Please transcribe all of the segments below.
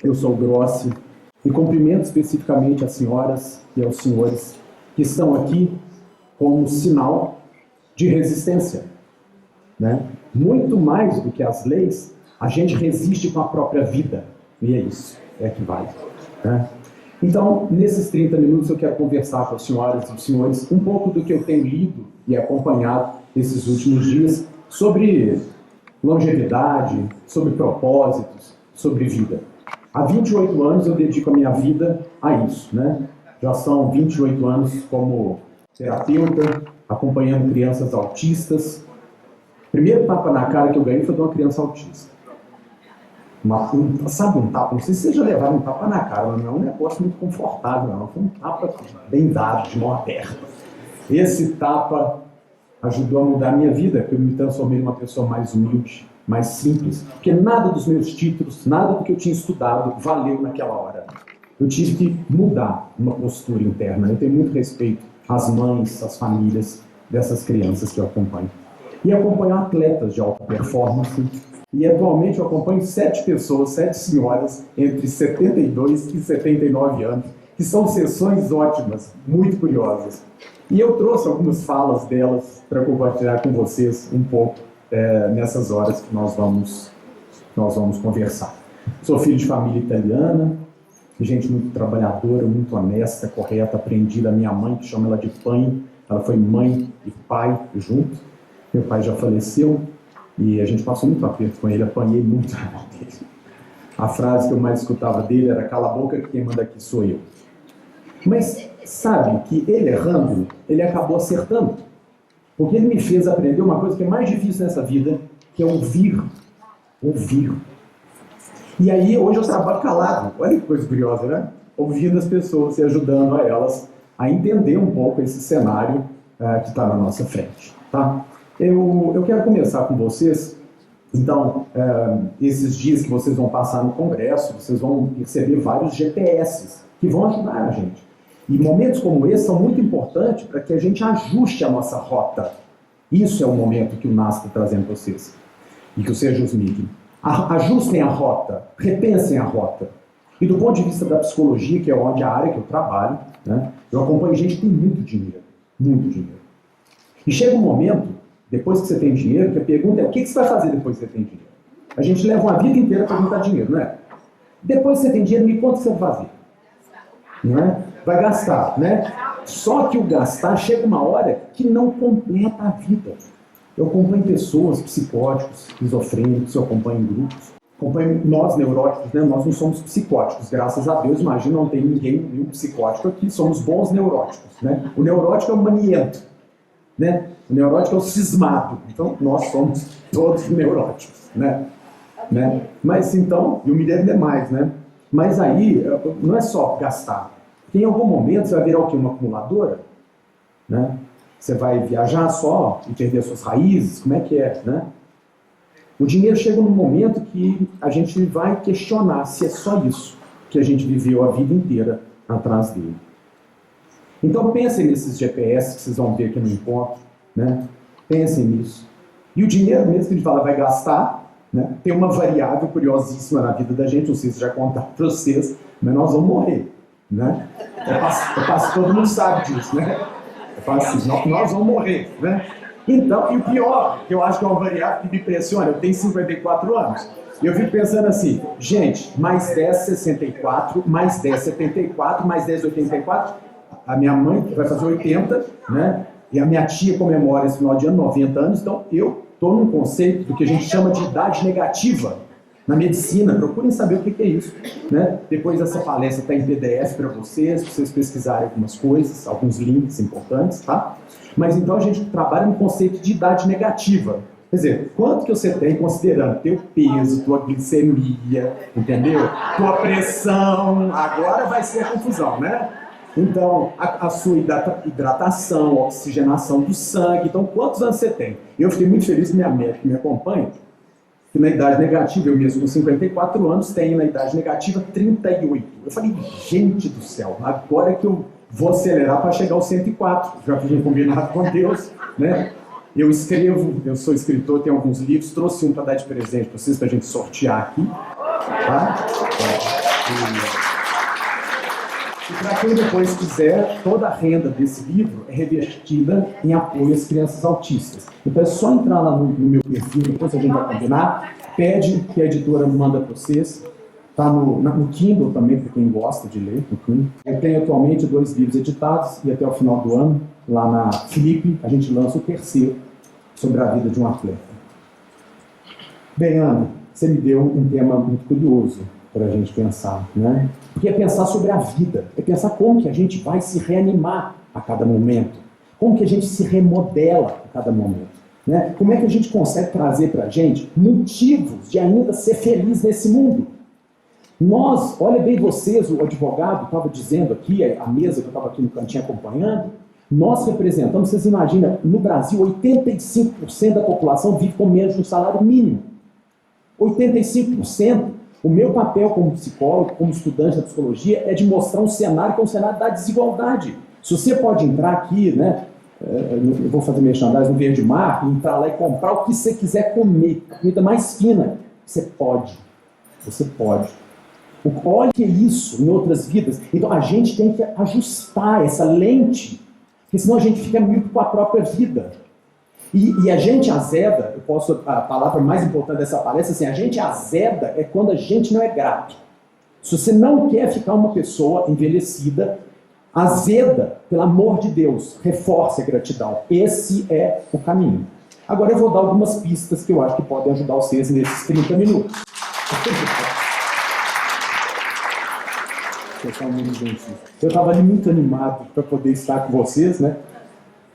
Eu sou o Grossi e cumprimento especificamente as senhoras e aos senhores que estão aqui como sinal de resistência, né? Muito mais do que as leis, a gente resiste com a própria vida, e é isso, é que vale, né? Então, nesses 30 minutos eu quero conversar com as senhoras e os senhores um pouco do que eu tenho lido e acompanhado esses últimos dias sobre longevidade, sobre propósitos, sobre vida. Há 28 anos eu dedico a minha vida a isso, né? Já são 28 anos como terapeuta, acompanhando crianças autistas. O primeiro tapa na cara que eu ganhei foi de uma criança autista. Sabe um tapa? Não sei se vocês já levaram um tapa na cara, mas não é um negócio muito confortável, não. Foi um tapa bem dado, de mão aberta. Esse tapa ajudou a mudar a minha vida, porque eu me transformei numa pessoa mais humilde, mais simples, porque nada dos meus títulos, nada do que eu tinha estudado valeu naquela hora. Eu tive que mudar uma postura interna. Eu tenho muito respeito às mães, às famílias dessas crianças que eu acompanho. E acompanho atletas de alta performance. E atualmente eu acompanho 7 pessoas, 7 senhoras, entre 72 e 79 anos, que são sessões ótimas, muito curiosas. E eu trouxe algumas falas delas para compartilhar com vocês um pouco nessas horas que nós vamos conversar. Sou filho de família italiana, gente muito trabalhadora, muito honesta, correta, aprendi da minha mãe, que chama ela de Pai. Ela foi mãe e pai junto. Meu pai já faleceu e a gente passou muito aperto com ele, apanhei muito na mão dele. A frase que eu mais escutava dele era: cala a boca que quem manda aqui sou eu. Mas sabe que ele errando, ele acabou acertando. Porque ele me fez aprender uma coisa que é mais difícil nessa vida, que é ouvir. Ouvir. E aí, hoje eu trabalho calado. Olha que coisa curiosa, né? Ouvindo as pessoas e ajudando a elas a entender um pouco esse cenário que está na nossa frente, tá? Eu quero começar com vocês. Então, esses dias que vocês vão passar no congresso, vocês vão receber vários GPS que vão ajudar a gente. E momentos como esse são muito importantes para que a gente ajuste a nossa rota. Isso é o momento que o NAS está trazendo para vocês. E que o Sejus Meeting. Ajustem a rota, repensem a rota. E do ponto de vista da psicologia, que é onde a área que eu trabalho, né, eu acompanho gente que tem muito dinheiro. Muito dinheiro. E chega um momento, depois que você tem dinheiro, que a pergunta é: o que você vai fazer depois que você tem dinheiro? A gente leva uma vida inteira para juntar dinheiro, não é? Depois que você tem dinheiro, me conta o que você vai fazer. Não é? Vai gastar, né? Só que o gastar chega uma hora que não completa a vida. Eu acompanho pessoas, psicóticos, esquizofrênicos, eu acompanho grupos. Acompanho nós, neuróticos, né? Nós não somos psicóticos, graças a Deus. Imagina, não tem nenhum psicótico aqui, somos bons neuróticos, né? O neurótico é o maniento, né? O neurótico é o cismado. Então, nós somos todos neuróticos, né? Mas então, e o milhão é mais, né? Mas aí, não é só gastar. Porque em algum momento você vai virar o quê? Uma acumuladora? Né? Você vai viajar só e perder suas raízes? Como é que é? Né? O dinheiro chega num momento que a gente vai questionar se é só isso que a gente viveu a vida inteira atrás dele. Então pensem nesses GPS que vocês vão ver aqui no encontro. Né? Pensem nisso. E o dinheiro mesmo que a gente fala vai gastar, né? Tem uma variável curiosíssima na vida da gente, não sei se já contaram para vocês, mas nós vamos morrer. Né? Todo mundo sabe disso, né? Eu falo assim, nós vamos morrer, né? Então, e o pior, que eu acho que é uma variável que me impressiona, eu tenho 54 anos, e eu fico pensando assim, gente, mais 10, 64, mais 10, 74, mais 10, 84, a minha mãe vai fazer 80, né? E a minha tia comemora esse final de ano, 90 anos, então eu estou num conceito do que a gente chama de idade negativa. Na medicina, procurem saber o que é isso. Né? Depois essa palestra está em PDF para vocês pesquisarem algumas coisas, alguns links importantes, tá? Mas então a gente trabalha no conceito de idade negativa. Quer dizer, quanto que você tem considerando teu peso, tua glicemia, entendeu? Tua pressão, agora vai ser a confusão, né? Então, a sua hidratação, oxigenação do sangue. Então, quantos anos você tem? Eu fiquei muito feliz que minha médica me acompanha, que na idade negativa, eu mesmo com 54 anos, tenho na idade negativa 38. Eu falei, gente do céu, agora que eu vou acelerar para chegar aos 104. Já fiz um combinado com Deus, né? Eu escrevo, eu sou escritor, tenho alguns livros, trouxe um para dar de presente para vocês, para a gente sortear aqui. Tá? Para quem depois quiser, toda a renda desse livro é revertida em apoio às crianças autistas. Então é só entrar lá no meu perfil, depois a gente vai combinar, pede que a editora manda para vocês. Está no Kindle também, para quem gosta de ler. Eu tenho atualmente 2 livros editados e até o final do ano, lá na Filipe, a gente lança o 3º sobre a vida de um atleta. Bem, Ana, você me deu um tema muito curioso para a gente pensar, né? Porque é pensar sobre a vida, é pensar como que a gente vai se reanimar a cada momento, como que a gente se remodela a cada momento, né? Como é que a gente consegue trazer para a gente motivos de ainda ser feliz nesse mundo. Nós, olha bem vocês, o advogado estava dizendo aqui, a mesa que eu estava aqui no cantinho acompanhando, nós representamos, vocês imaginam, no Brasil 85% da população vive com menos de um salário mínimo. 85%. O meu papel como psicólogo, como estudante da psicologia, é de mostrar um cenário que é um cenário da desigualdade. Se você pode entrar aqui, né, eu vou fazer merchandising no Verde Mar, e entrar lá e comprar o que você quiser comer, a comida mais fina, você pode. Você pode. Olha que é isso em outras vidas. Então a gente tem que ajustar essa lente, porque senão a gente fica míope com a própria vida. E a gente azeda, a palavra mais importante dessa palestra, assim, a gente azeda é quando a gente não é grato. Se você não quer ficar uma pessoa envelhecida, azeda, pelo amor de Deus, reforce a gratidão. Esse é o caminho. Agora eu vou dar algumas pistas que eu acho que podem ajudar vocês nesses 30 minutos. Eu estava ali muito animado para poder estar com vocês, né?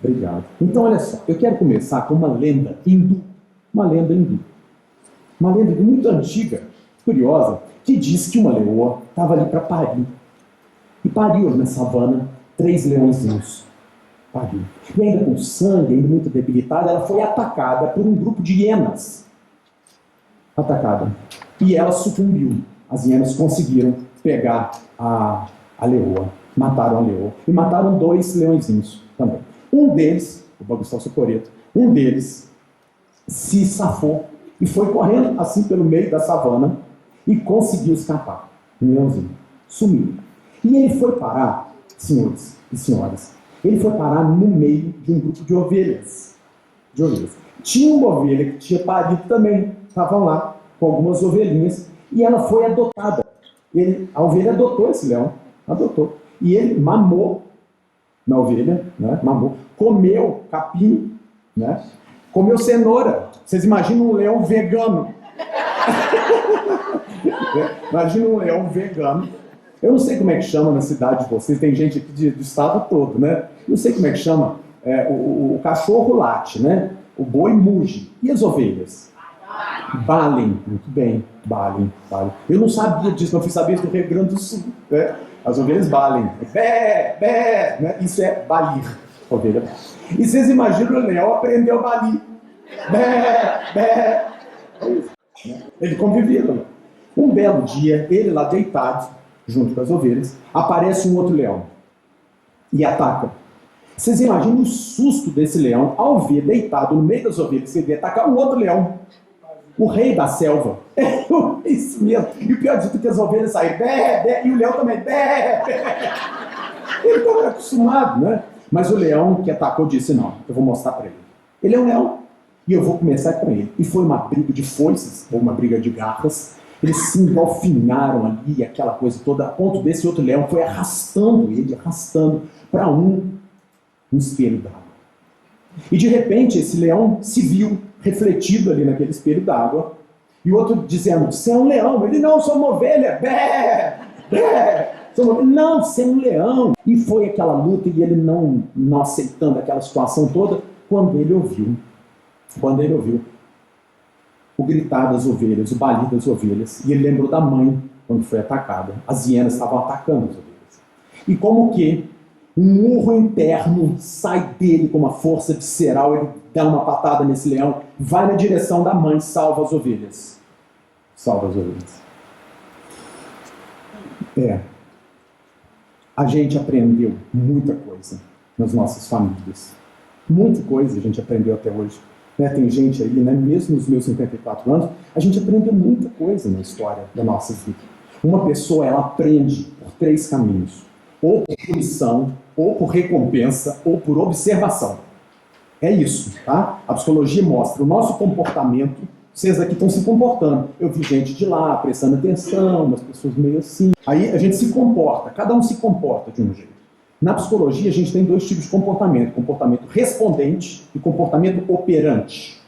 Obrigado. Então, olha só, eu quero começar com uma lenda hindu. Uma lenda hindu. Uma lenda muito antiga, curiosa, que diz que uma leoa estava ali para parir. E pariu na savana 3 leõezinhos. Pariu. E ainda com sangue, ainda muito debilitada, ela foi atacada por um grupo de hienas. Atacada. E ela sucumbiu. As hienas conseguiram pegar a leoa. Mataram a leoa. E mataram 2 leõezinhos também. Um deles, o Bagustão Socoreto, um deles se safou e foi correndo assim pelo meio da savana e conseguiu escapar. Um leãozinho. Sumiu. E ele foi parar, senhores e senhoras, ele foi parar no meio de um grupo de ovelhas. Tinha uma ovelha que tinha parido também. Estavam lá com algumas ovelhinhas e ela foi adotada. A ovelha adotou esse leão. Adotou. E ele mamou na ovelha, né? Mamou, comeu capim, né? Comeu cenoura. Vocês imaginam um leão vegano? Imagina um leão vegano. Eu não sei como é que chama na cidade de vocês, tem gente aqui do estado todo, né? Não sei como é que chama. O cachorro late, né? O boi muge. E as ovelhas? Balem. Muito bem, balem. Eu não sabia disso, não fui saber isso no Rio Grande do Sul, né? As ovelhas balem. Bé, bé, né? Isso é balir. Ovelha. E vocês imaginam o leão aprendeu a balir. Bé, bé. Ele convivia também. Um belo dia, ele lá deitado, junto com as ovelhas, aparece um outro leão e ataca. Vocês imaginam o susto desse leão ao ver deitado no meio das ovelhas, ele atacar um outro leão. O rei da selva. É isso mesmo. E o pior de tudo é que as ovelhas saem bé, bé, e o leão também bé, bé. Ele estava acostumado, né? Mas o leão que atacou disse, não, eu vou mostrar para ele. Ele é um leão e eu vou começar com ele. E foi uma briga de foices, ou uma briga de garras. Eles se engalfinharam ali, aquela coisa toda, a ponto desse outro leão foi arrastando para um espelho d'água. E de repente esse leão se viu refletido ali naquele espelho d'água, e o outro dizendo, você é um leão. Ele, não, sou uma ovelha. Bé, bé. Não, você é um leão. E foi aquela luta, e ele não aceitando aquela situação toda, quando ele ouviu o gritar das ovelhas, o balir das ovelhas, e ele lembrou da mãe quando foi atacada. As hienas estavam atacando as ovelhas. E como que um urro interno sai dele com uma força visceral, ele dá uma patada nesse leão, vai na direção da mãe, salva as ovelhas. Salva as ovelhas. A gente aprendeu muita coisa nas nossas famílias. Muita coisa a gente aprendeu até hoje. Tem gente aí, né, mesmo nos meus 54 anos, a gente aprendeu muita coisa na história da nossa vida. Uma pessoa, ela aprende por 3 caminhos. ou por punição, ou por recompensa, ou por observação. É isso, tá? A psicologia mostra o nosso comportamento. Vocês aqui estão se comportando. Eu vi gente de lá prestando atenção, umas pessoas meio assim. Aí a gente se comporta, cada um se comporta de um jeito. Na psicologia a gente tem dois tipos de comportamento: comportamento respondente e comportamento operante.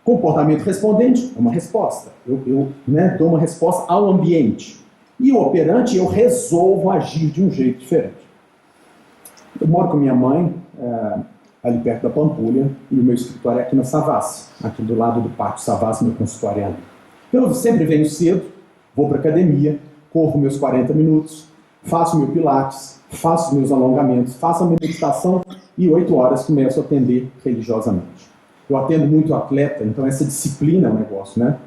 Comportamento respondente é uma resposta. Eu dou uma resposta ao ambiente. E o operante, eu resolvo agir de um jeito diferente. Eu moro com minha mãe, ali perto da Pampulha, e o meu escritório é aqui na Savassi, aqui do lado do Pátio Savassi, meu consultório é ali. Então eu sempre venho cedo, vou para a academia, corro meus 40 minutos, faço meu pilates, faço meus alongamentos, faço a minha meditação e 8 horas começo a atender religiosamente. Eu atendo muito atleta, então essa disciplina é um negócio, né?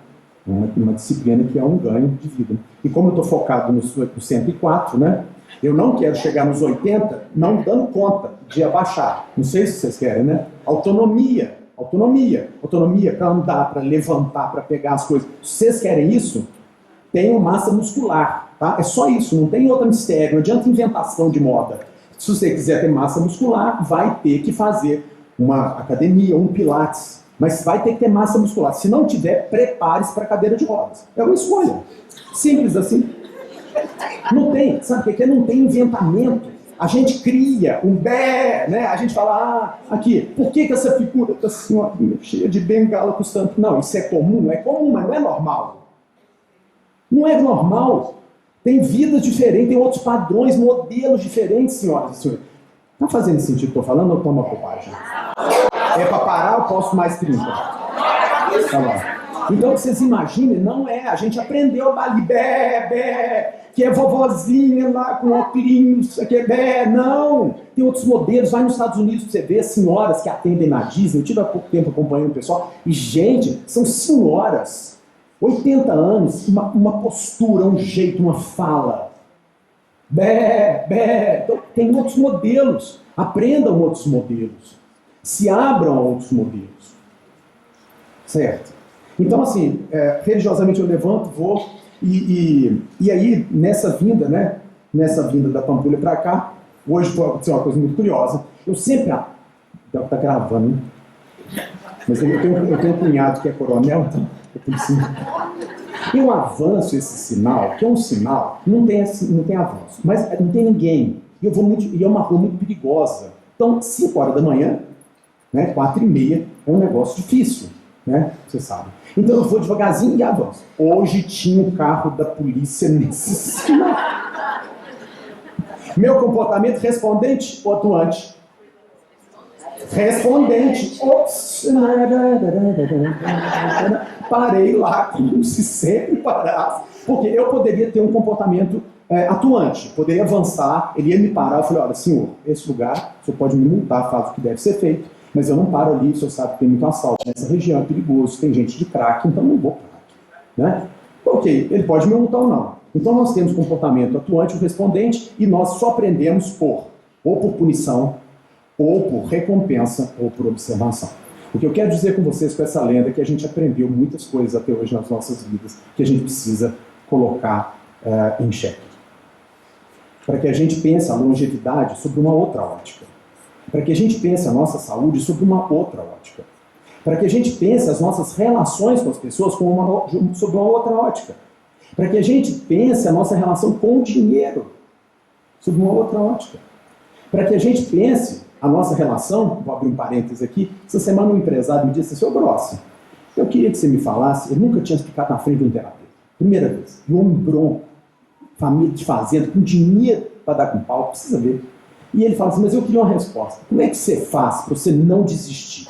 Uma disciplina que é um ganho de vida. E como eu estou focado no 104, né? Eu não quero chegar nos 80 não dando conta de abaixar. Não sei se vocês querem, né? Autonomia para andar, para levantar, para pegar as coisas. Se vocês querem isso, tenham massa muscular, tá? É só isso, não tem outro mistério, não adianta inventação de moda. Se você quiser ter massa muscular, vai ter que fazer uma academia, um pilates, mas vai ter que ter massa muscular. Se não tiver, prepare-se para a cadeira de rodas. É uma escolha. Simples assim. Não tem, sabe o que é? Não tem inventamento. A gente cria um né? A gente fala, aqui, por que essa figura está assim, ó, cheia de bengala custando? Não, isso é comum, mas não é normal. Não é normal. Tem vidas diferentes, tem outros padrões, modelos diferentes, senhoras e senhores. Está fazendo sentido o que eu estou falando ou toma bobagem? É para parar ou posso mais 30? Tá lá. Então, vocês imaginem, não é. A gente aprendeu ali, que é vovozinha lá com óculos, que é não. Tem outros modelos. Vai nos Estados Unidos para você ver senhoras que atendem na Disney. Eu tive há pouco tempo acompanhando o pessoal. E, gente, são senhoras, 80 anos, uma postura, um jeito, uma fala. Então, tem outros modelos. Aprendam outros modelos. Se abram a outros modelos. Certo? Então, assim, religiosamente eu levanto, vou, e aí, nessa vinda, né? Nessa vinda da Pampulha para cá, hoje foi uma coisa muito curiosa. Eu sempre... Tá gravando, né? Mas eu tenho um cunhado que é coronel, então eu tenho sim. Eu avanço esse sinal, que é um sinal, não tem avanço, mas não tem ninguém. E eu vou muito, e é uma rua muito perigosa. Então, 5 horas da manhã, né, 4h30, é um negócio difícil, né? Você sabe. Então eu vou devagarzinho e avanço. Hoje tinha um carro da polícia nesse sinal. Meu comportamento respondente ou atuante? Respondente. Ops. Parei lá como se sempre parasse. Porque eu poderia ter um comportamento atuante. Poderia avançar, ele ia me parar. Eu falei, olha, senhor, esse lugar, o senhor pode me multar, faz o que deve ser feito. Mas eu não paro ali, o senhor sabe que tem muito assalto nessa região, é perigoso, tem gente de crack, então não vou parar aqui. Né? Ok, ele pode me multar ou não. Então nós temos comportamento atuante ou respondente e nós só aprendemos ou por punição, ou por recompensa, ou por observação. O que eu quero dizer com vocês com essa lenda é que a gente aprendeu muitas coisas até hoje nas nossas vidas que a gente precisa colocar em xeque. Para que a gente pense a longevidade sobre uma outra ótica. Para que a gente pense a nossa saúde sobre uma outra ótica. Para que a gente pense as nossas relações com as pessoas sobre uma outra ótica. Para que a gente pense a nossa relação com o dinheiro sobre uma outra ótica. Para que a gente pense a nossa relação, vou abrir um parênteses aqui, essa semana um empresário me disse assim, seu Grossi, eu queria que você me falasse, eu nunca tinha ficado na frente de um terapeuta. Primeira vez, um homem bronco, família de fazenda, com dinheiro para dar com pau, precisa ver. E ele fala assim, mas eu queria uma resposta. Como é que você faz para você não desistir?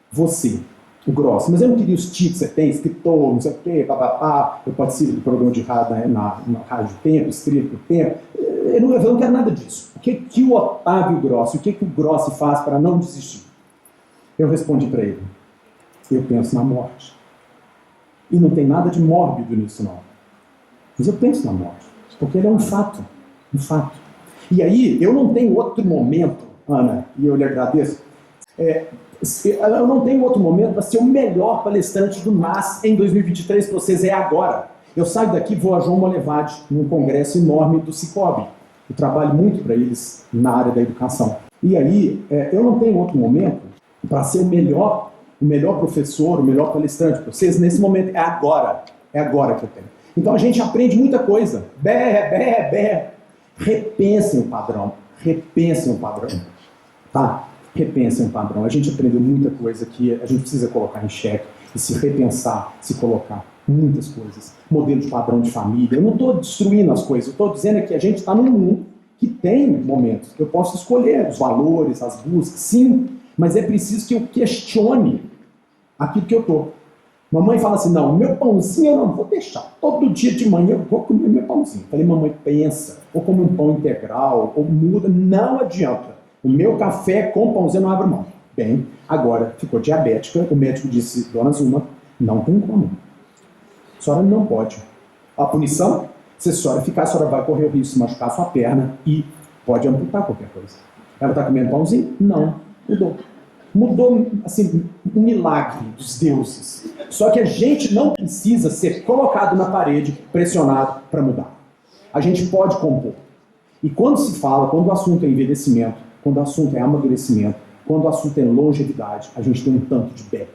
Você, o Grossi. Mas eu não queria os títulos que você tem, escritor, não sei o quê, papapá. Eu participo do programa de rádio na Rádio Tempo, escrito por Tempo. Eu não quero nada disso. O que o Otávio Grossi, o que o Grossi faz para não desistir? Eu respondi para ele, eu penso na morte. E não tem nada de mórbido nisso, não. Mas eu penso na morte, porque ele é um fato. Um fato. E aí, eu não tenho outro momento, Ana, e eu lhe agradeço, eu não tenho outro momento para ser o melhor palestrante do NAS em 2023 para vocês, é agora. Eu saio daqui e vou a João Molevade, num congresso enorme do Cicobi. Eu trabalho muito para eles na área da educação. E aí, eu não tenho outro momento para ser o melhor professor, o melhor palestrante para vocês. Nesse momento, é agora que eu tenho. Então a gente aprende muita coisa. Repensem o padrão. Tá? Repensem o padrão. A gente aprendeu muita coisa que a gente precisa colocar em xeque e se repensar, se colocar muitas coisas. Modelo de padrão de família. Eu não estou destruindo as coisas. Eu estou dizendo que a gente está num mundo que tem momentos que eu posso escolher os valores, as buscas, sim, mas é preciso que eu questione aquilo que eu estou. Mamãe fala assim, não, meu pãozinho eu não vou deixar. Todo dia de manhã eu vou comer meu pãozinho. Falei, mamãe, pensa, ou come um pão integral, ou muda, não adianta. O meu café com pãozinho não abre mão. Bem, agora ficou diabética, o médico disse, dona Zuma, não tem como. A senhora não pode. A punição, se a senhora ficar, a senhora vai correr o risco de se machucar a sua perna e pode amputar qualquer coisa. Ela está comendo pãozinho? Não, mudou. Mudou, assim, um milagre dos deuses. Só que a gente não precisa ser colocado na parede, pressionado para mudar. A gente pode compor. E quando se fala, quando o assunto é envelhecimento, quando o assunto é amadurecimento, quando o assunto é longevidade, a gente tem um tanto de bé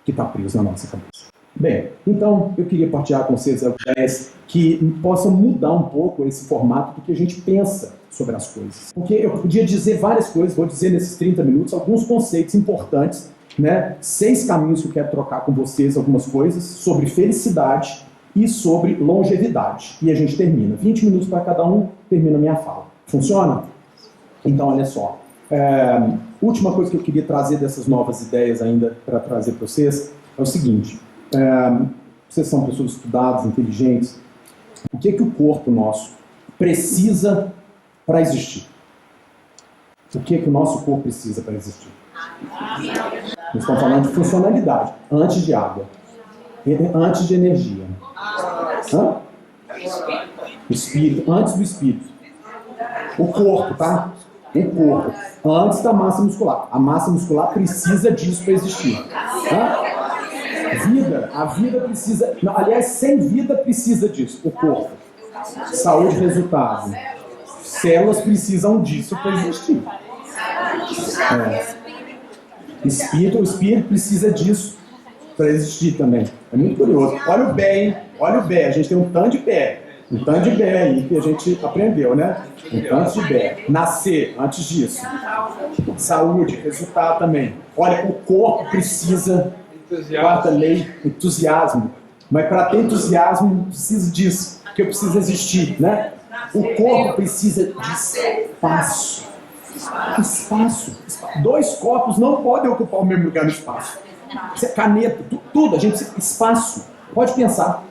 que está preso na nossa cabeça. Bem, então eu queria partilhar com vocês ideias que possam mudar um pouco esse formato do que a gente pensa sobre as coisas. Porque eu podia dizer várias coisas, vou dizer nesses 30 minutos alguns conceitos importantes, né? 6 caminhos que eu quero trocar com vocês, algumas coisas sobre felicidade e sobre longevidade. E a gente termina. 20 minutos para cada um, termina a minha fala. Funciona? Então, olha só. Última coisa que eu queria trazer dessas novas ideias ainda para trazer para vocês é o seguinte. Vocês são pessoas estudadas, inteligentes. O que o corpo nosso precisa para existir? O que o nosso corpo precisa para existir? Nós estamos falando de funcionalidade. Antes de água. Antes de energia. Espírito. Antes do espírito. O corpo, tá? O corpo. Antes da massa muscular. A massa muscular precisa disso para existir. A vida precisa... Não, aliás, sem vida precisa disso. O corpo. Saúde, resultado. Células precisam disso para existir. O espírito precisa disso para existir também. É muito curioso. Olha o bé, hein? Olha o bé. A gente tem um tanto de bé. Um tanto de bé aí que a gente aprendeu, né? Um tanto de bé. Nascer, antes disso. Saúde, resultado também. Olha, o corpo precisa... Quarta lei, entusiasmo. Mas para ter entusiasmo, preciso disso. Porque eu preciso existir, né? O corpo precisa de espaço. Espaço. 2 corpos não podem ocupar o mesmo lugar no espaço. Caneta, tudo, a gente precisa de espaço. Pode pensar.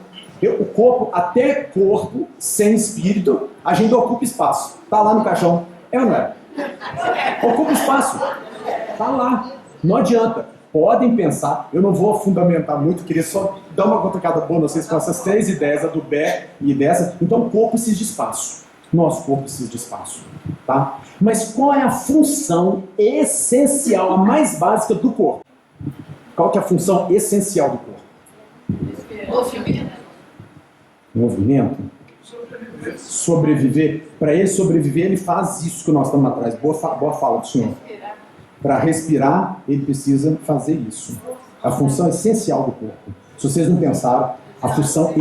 O corpo, até corpo, sem espírito, a gente ocupa espaço. Tá lá no caixão. É ou não é? Ocupa espaço. Tá lá. Não adianta. Podem pensar, eu não vou fundamentar muito, queria só dar uma cutucada boa, não sei se com essas 3 ideias, a do bé e dessa. Então o corpo precisa de espaço. Nosso corpo precisa de espaço. Tá? Mas qual é a função essencial, a mais básica do corpo? Qual que é a função essencial do corpo? Movimento. Sobreviver. Para ele sobreviver, ele faz isso que nós estamos atrás. Boa fala do senhor. Para respirar, ele precisa fazer isso. A função essencial do corpo. Se vocês não pensaram, a função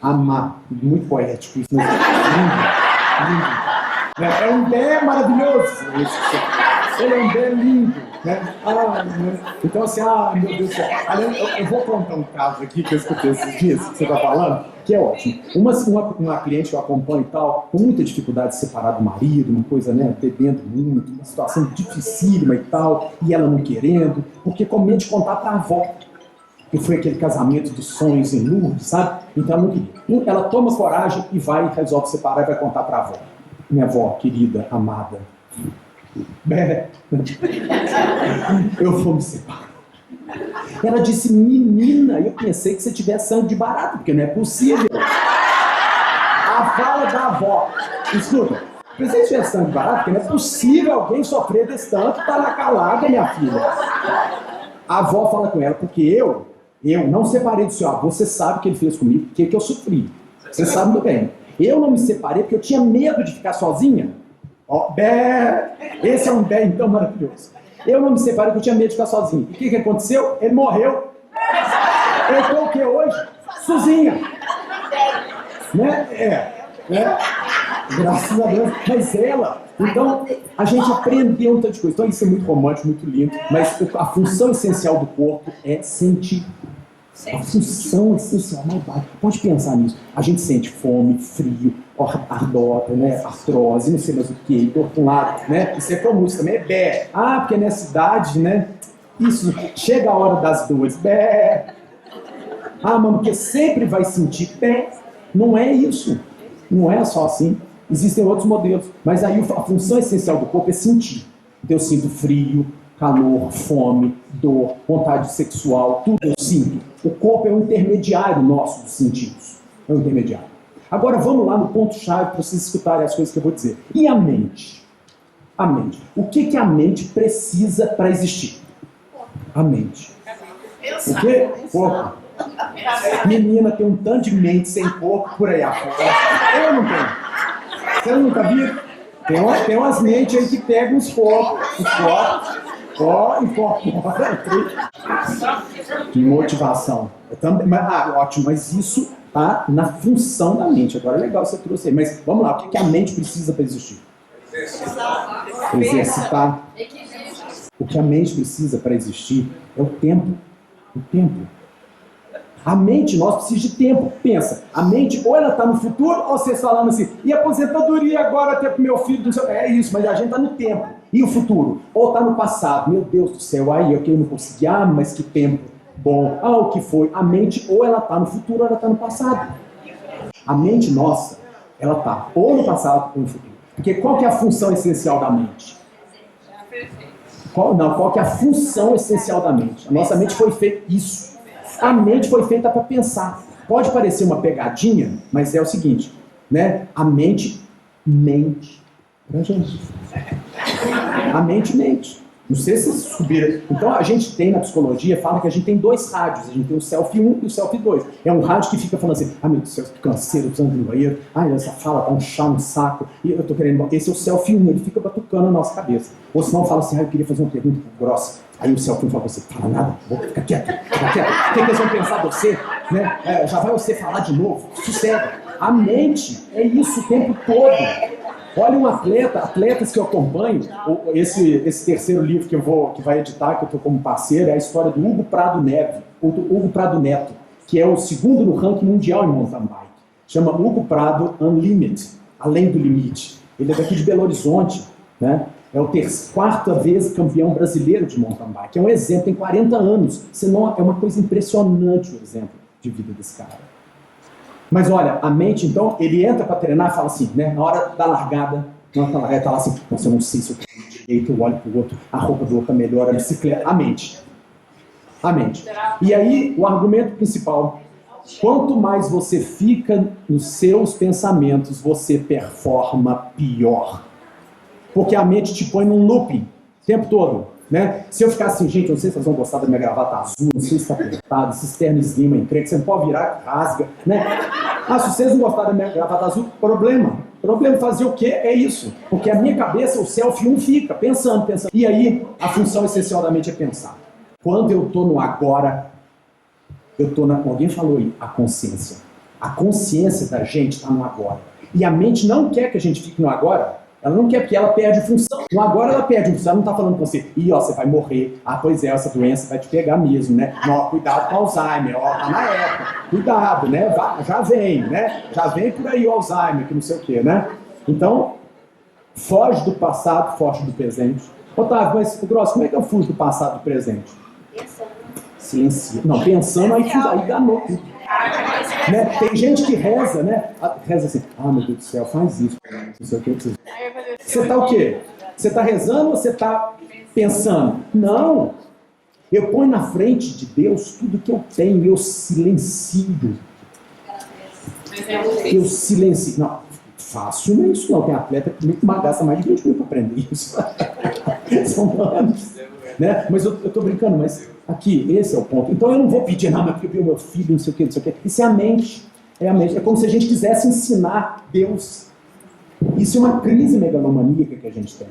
amar. Muito poético isso. Lindo. É um bé maravilhoso. Ele é um bé lindo. Né? Então assim, meu Deus do céu. Eu vou contar um caso aqui que eu escutei esses dias, que você está falando, que é ótimo. Uma cliente que eu acompanho e tal, com muita dificuldade de separar do marido, uma coisa, né, bebendo muito, uma situação dificílima e tal, e ela não querendo, porque com medo de contar para a avó, que foi aquele casamento dos sonhos em Lourdes, sabe? Então ela não queria. Ela toma coragem e resolve separar e vai contar para a avó. Minha avó, querida, amada, eu vou me separar. Ela disse, menina, eu pensei que você tivesse sangue de barato, porque não é possível. A fala da avó, escuta, pensei que tivesse sangue de barato, porque não é possível alguém sofrer desse tanto, tá lá calada, minha filha. A avó fala com ela, porque eu não separei do seu avô, você sabe o que ele fez comigo, o que eu sofri. Você sabe muito bem. Eu não me separei porque eu tinha medo de ficar sozinha. Ó, bé! Esse é um bé, então, maravilhoso. Eu não me separei porque eu tinha medo de ficar sozinho. E o que aconteceu? Ele morreu. Eu estou o que hoje? Sozinha. Né? Graças a Deus. Mas ela... Então, a gente aprendeu um tanto de coisa. Então, isso é muito romântico, muito lindo. Mas a função essencial do corpo é sentir. A função essencial, mais básica. Pode pensar nisso. A gente sente fome, frio, ardor, né? Artrose, não sei mais o que, dor para um lado, né? Isso é comum, isso também é bé. Ah, porque nessa idade, né? Isso, chega a hora das dores, bé. Ah, mas porque sempre vai sentir bé. Não é isso. Não é só assim. Existem outros modelos. Mas aí a função essencial do corpo é sentir. Então eu sinto frio, calor, fome, dor, vontade sexual, tudo eu sinto. O corpo é um intermediário nosso dos sentidos. É um intermediário. Agora vamos lá no ponto-chave para vocês escutarem as coisas que eu vou dizer. E a mente? A mente. O que a mente precisa para existir? A mente. O quê? Corpo. Menina tem um tanto de mente sem corpo por aí afora. Eu não tenho. Você nunca viu? Tem umas mentes aí que pegam os corpos. Motivação. Ótimo, mas isso tá na função da mente. Agora é legal você trouxe aí. Mas vamos lá, o que a mente precisa para existir? Exercitar. O que a mente precisa para existir é o tempo. O tempo. A mente, nós precisamos de tempo. Pensa, a mente ou ela está no futuro, ou vocês falando assim, e aposentadoria agora até para o meu filho, não sei, é isso, mas a gente está no tempo. E o futuro? Ou está no passado, meu Deus do céu, aí eu não consegui, mas que tempo bom, o que foi? A mente ou ela está no futuro ou ela está no passado. A mente nossa, ela está ou no passado ou no futuro. Porque qual que é a função essencial da mente? Qual que é a função essencial da mente? A nossa mente foi feita isso. A mente foi feita para pensar. Pode parecer uma pegadinha, mas é o seguinte, né? A mente mente pra gente. A mente mente. Não sei se vocês descobriram. Então a gente tem na psicologia, fala que a gente tem dois rádios. A gente tem o self 1 e o self 2. É um rádio que fica falando assim, meu Deus do céu, que canseiro, precisando ir no banheiro. Essa fala tá um chá no saco. E eu tô querendo... Esse é o self 1, ele fica batucando a nossa cabeça. Ou senão fala assim, eu queria fazer uma pergunta grossa. Aí o self 1 fala assim, fala nada, fica quieto, fica quieto. O que eles vão pensar de você? Né? Já vai você falar de novo. Sossega. A mente é isso o tempo todo. Olha um atletas que eu acompanho, esse terceiro livro que vai editar, que eu estou como parceiro, é a história do Hugo Prado Neto, que é o segundo no ranking mundial em mountain bike. Chama Hugo Prado Unlimited, Além do Limite. Ele é daqui de Belo Horizonte, né? É o quarta vez campeão brasileiro de mountain bike. É um exemplo, tem 40 anos. Senão é uma coisa impressionante o exemplo de vida desse cara. Mas olha, a mente, então, ele entra para treinar e fala assim, né? Na hora da largada, tá lá assim, eu não sei se eu tenho direito, eu olho pro outro, a roupa do outro melhor, a bicicleta, a mente. A mente. E aí, o argumento principal, quanto mais você fica nos seus pensamentos, você performa pior. Porque a mente te põe num looping o tempo todo. Né? Se eu ficar assim, gente, não sei se vocês vão gostar da minha gravata azul, não sei se está apertado, esse terno esgrima encrenca, você não pode virar, rasga, né? Se vocês não gostarem da minha gravata azul, problema fazer o quê? É isso, porque a minha cabeça, o self 1 fica pensando, e aí a função essencial da mente é pensar. Quando eu estou no agora, alguém falou aí, a consciência da gente está no agora, e a mente não quer que a gente fique no agora. Ela não quer, porque ela perde função. Então agora ela perde função. Ela não está falando com você, você vai morrer. Pois é, essa doença vai te pegar mesmo, né? Cuidado com o Alzheimer, tá na época. Cuidado, né? Já vem, né? Já vem por aí o Alzheimer, que não sei o quê, né? Então, foge do passado, foge do presente. Otávio, mas, Grosso, como é que eu fujo do passado e do presente? Pensando. Silencia. Não, pensando, aí danou tudo. Né? Tem gente que reza, né? Reza assim, meu Deus do céu, faz isso. Não sei o que. Você está o quê? Você está rezando ou você está pensando? Não. Eu ponho na frente de Deus tudo que eu tenho, eu silencio. Eu silencio. Não, fácil não é isso não. Tem atleta que gasta mais de 20 mil para aprender isso. São anos. Né? Mas eu estou brincando, mas aqui, esse é o ponto. Então eu não vou pedir nada porque eu vi o meu filho, não sei o que. Isso é a mente. É a mente. É como se a gente quisesse ensinar Deus. Isso é uma crise megalomaníaca que a gente tem.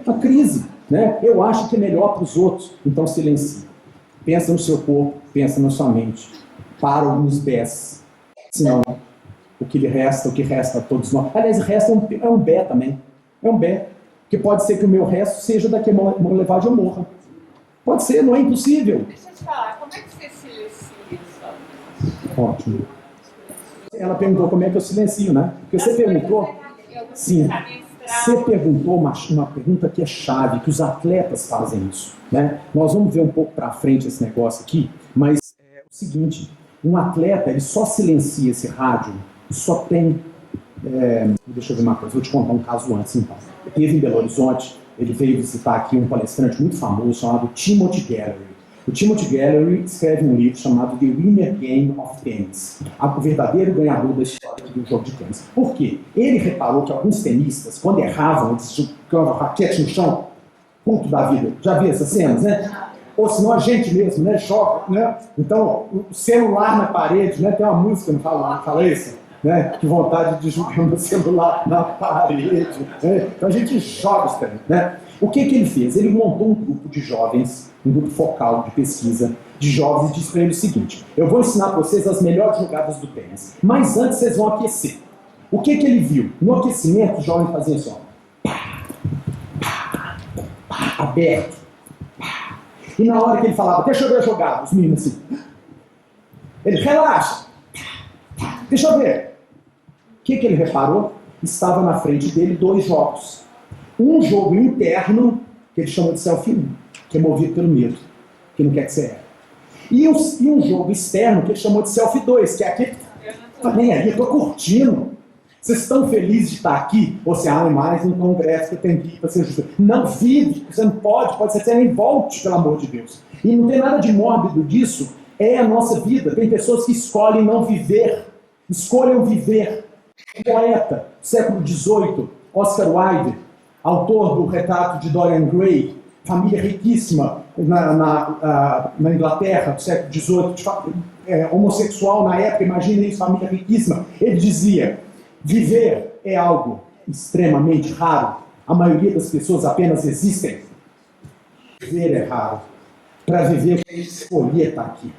Uma crise, né? Eu acho que é melhor para os outros, então silencie. Pensa no seu corpo, pensa na sua mente. Para alguns pés. Senão, o que resta a todos nós. Aliás, resta é um bé também. É um bé. Porque pode ser que o meu resto seja daqui a uma levada eu morra. Pode ser, não é impossível. Deixa eu te falar, como é que você silencia isso? Ótimo. Ela perguntou como é que eu silencio, né? Porque você perguntou... Sim. Você perguntou uma pergunta que é chave, que os atletas fazem isso, né? Nós vamos ver um pouco para frente esse negócio aqui, mas é o seguinte, um atleta, ele só silencia esse rádio, só tem... deixa eu ver uma coisa, vou te contar um caso antes, então. Teve em Belo Horizonte, ele veio visitar aqui um palestrante muito famoso chamado Timothy Gallery. O Timothy Gallery escreve um livro chamado The Winner Game of Tennis, o verdadeiro ganhador da história do jogo de tênis. Por quê? Ele reparou que alguns tenistas, quando erravam, eles jogavam raquete no chão, ponto da vida. Já viu essas cenas, né? Ou senão a gente mesmo, né? Joga, né? Então, o celular na parede, né? Tem uma música, não fala isso? Né? Que vontade de jogar no celular na parede. Né? Então a gente joga os tênis, né? O que ele fez? Ele montou um grupo de jovens, um grupo focal de pesquisa de jovens, e disse para eles o seguinte: eu vou ensinar para vocês as melhores jogadas do tênis, mas antes vocês vão aquecer. O que ele viu? No aquecimento, os jovens faziam assim, ó, aberto. E na hora que ele falava, deixa eu ver a jogada, os meninos assim, ele, relaxa, deixa eu ver. O que ele reparou? Estava na frente dele 2 jogos. Um jogo interno, que ele chamou de self-1, que é movido pelo medo, que não quer que você erre. E um jogo externo, que ele chamou de self-2, que é aquele que tá nem aí, eu tô curtindo. Vocês estão felizes de estar aqui? Ou você, mais um congresso que eu tenho que ir para ser justo. Não vive, você não pode ser que você nem volte, pelo amor de Deus. E não tem nada de mórbido disso, é a nossa vida. Tem pessoas que escolhem não viver, escolham viver. Poeta, século XVIII, Oscar Wilde, autor do Retrato de Dorian Gray, família riquíssima na Inglaterra do século XVIII, homossexual na época, imagina isso, família riquíssima. Ele dizia, viver é algo extremamente raro, a maioria das pessoas apenas existem. Viver é raro. Para viver, eu escolhi estar aqui.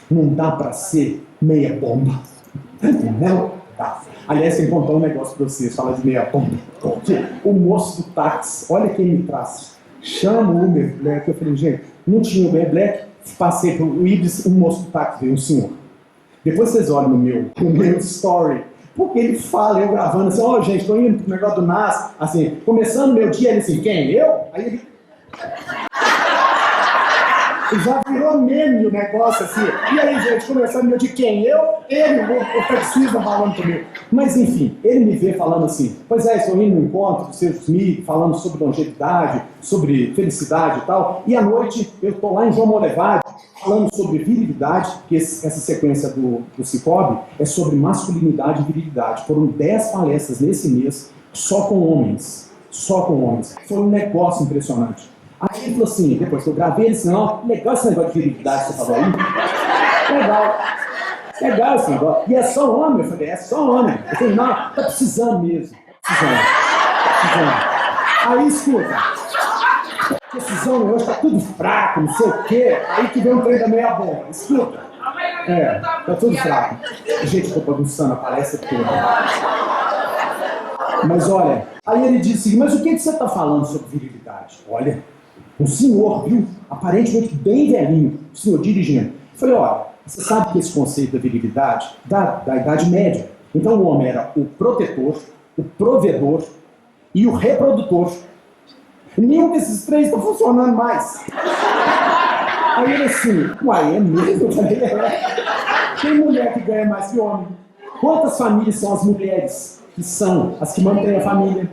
Não dá para ser meia bomba. Não dá. Aliás, tem que contar um negócio para vocês, falar de meia bomba. O moço do táxi, olha quem me traz. Chama o Uber Black. Eu falei, gente, não tinha Uber Black. Passei para o Ibis, um moço do táxi veio, um senhor. Depois vocês olham no meu story, porque ele fala, eu gravando assim, gente, estou indo pro negócio do NAS, assim, começando meu dia, ele assim, quem? Eu? Aí ele... Já virou meme o negócio assim. E aí, gente, começando meu de quem? Eu? Ele, o taxista falando comigo. Mas, enfim, ele me vê falando assim, pois é, estou indo no encontro do Sr. Smith, falando sobre longevidade, sobre felicidade e tal, e à noite eu estou lá em João Molevade, falando sobre virilidade, que essa sequência do Cicobi é sobre masculinidade e virilidade. Foram 10 palestras nesse mês, só com homens. Só com homens. Foi um negócio impressionante. Aí ele falou assim, depois que eu gravei, ele disse, não, legal esse negócio de virilidade que você falou aí. Legal esse negócio. E é só homem? Eu falei, é só homem. Eu falei, não, tá precisando mesmo. Tá precisando. Aí, escuta. Precisão hoje tá tudo fraco, não sei o quê. Aí que vem um trem da meia bomba. Escuta. Tá tudo fraco. Gente, eu tô bagunçando a palestra toda. Mas olha, aí ele disse, mas o que você tá falando sobre virilidade? Olha, um senhor, viu? Aparentemente bem velhinho, o senhor dirigindo. Eu falei, olha, você sabe que esse conceito da virilidade da Idade Média. Então o homem era o protetor, o provedor e o reprodutor. Nenhum desses 3 está funcionando mais. Aí ele assim, uai, é mesmo? Eu falei, tem mulher que ganha mais que homem. Quantas famílias são as mulheres que são as que mantêm a família?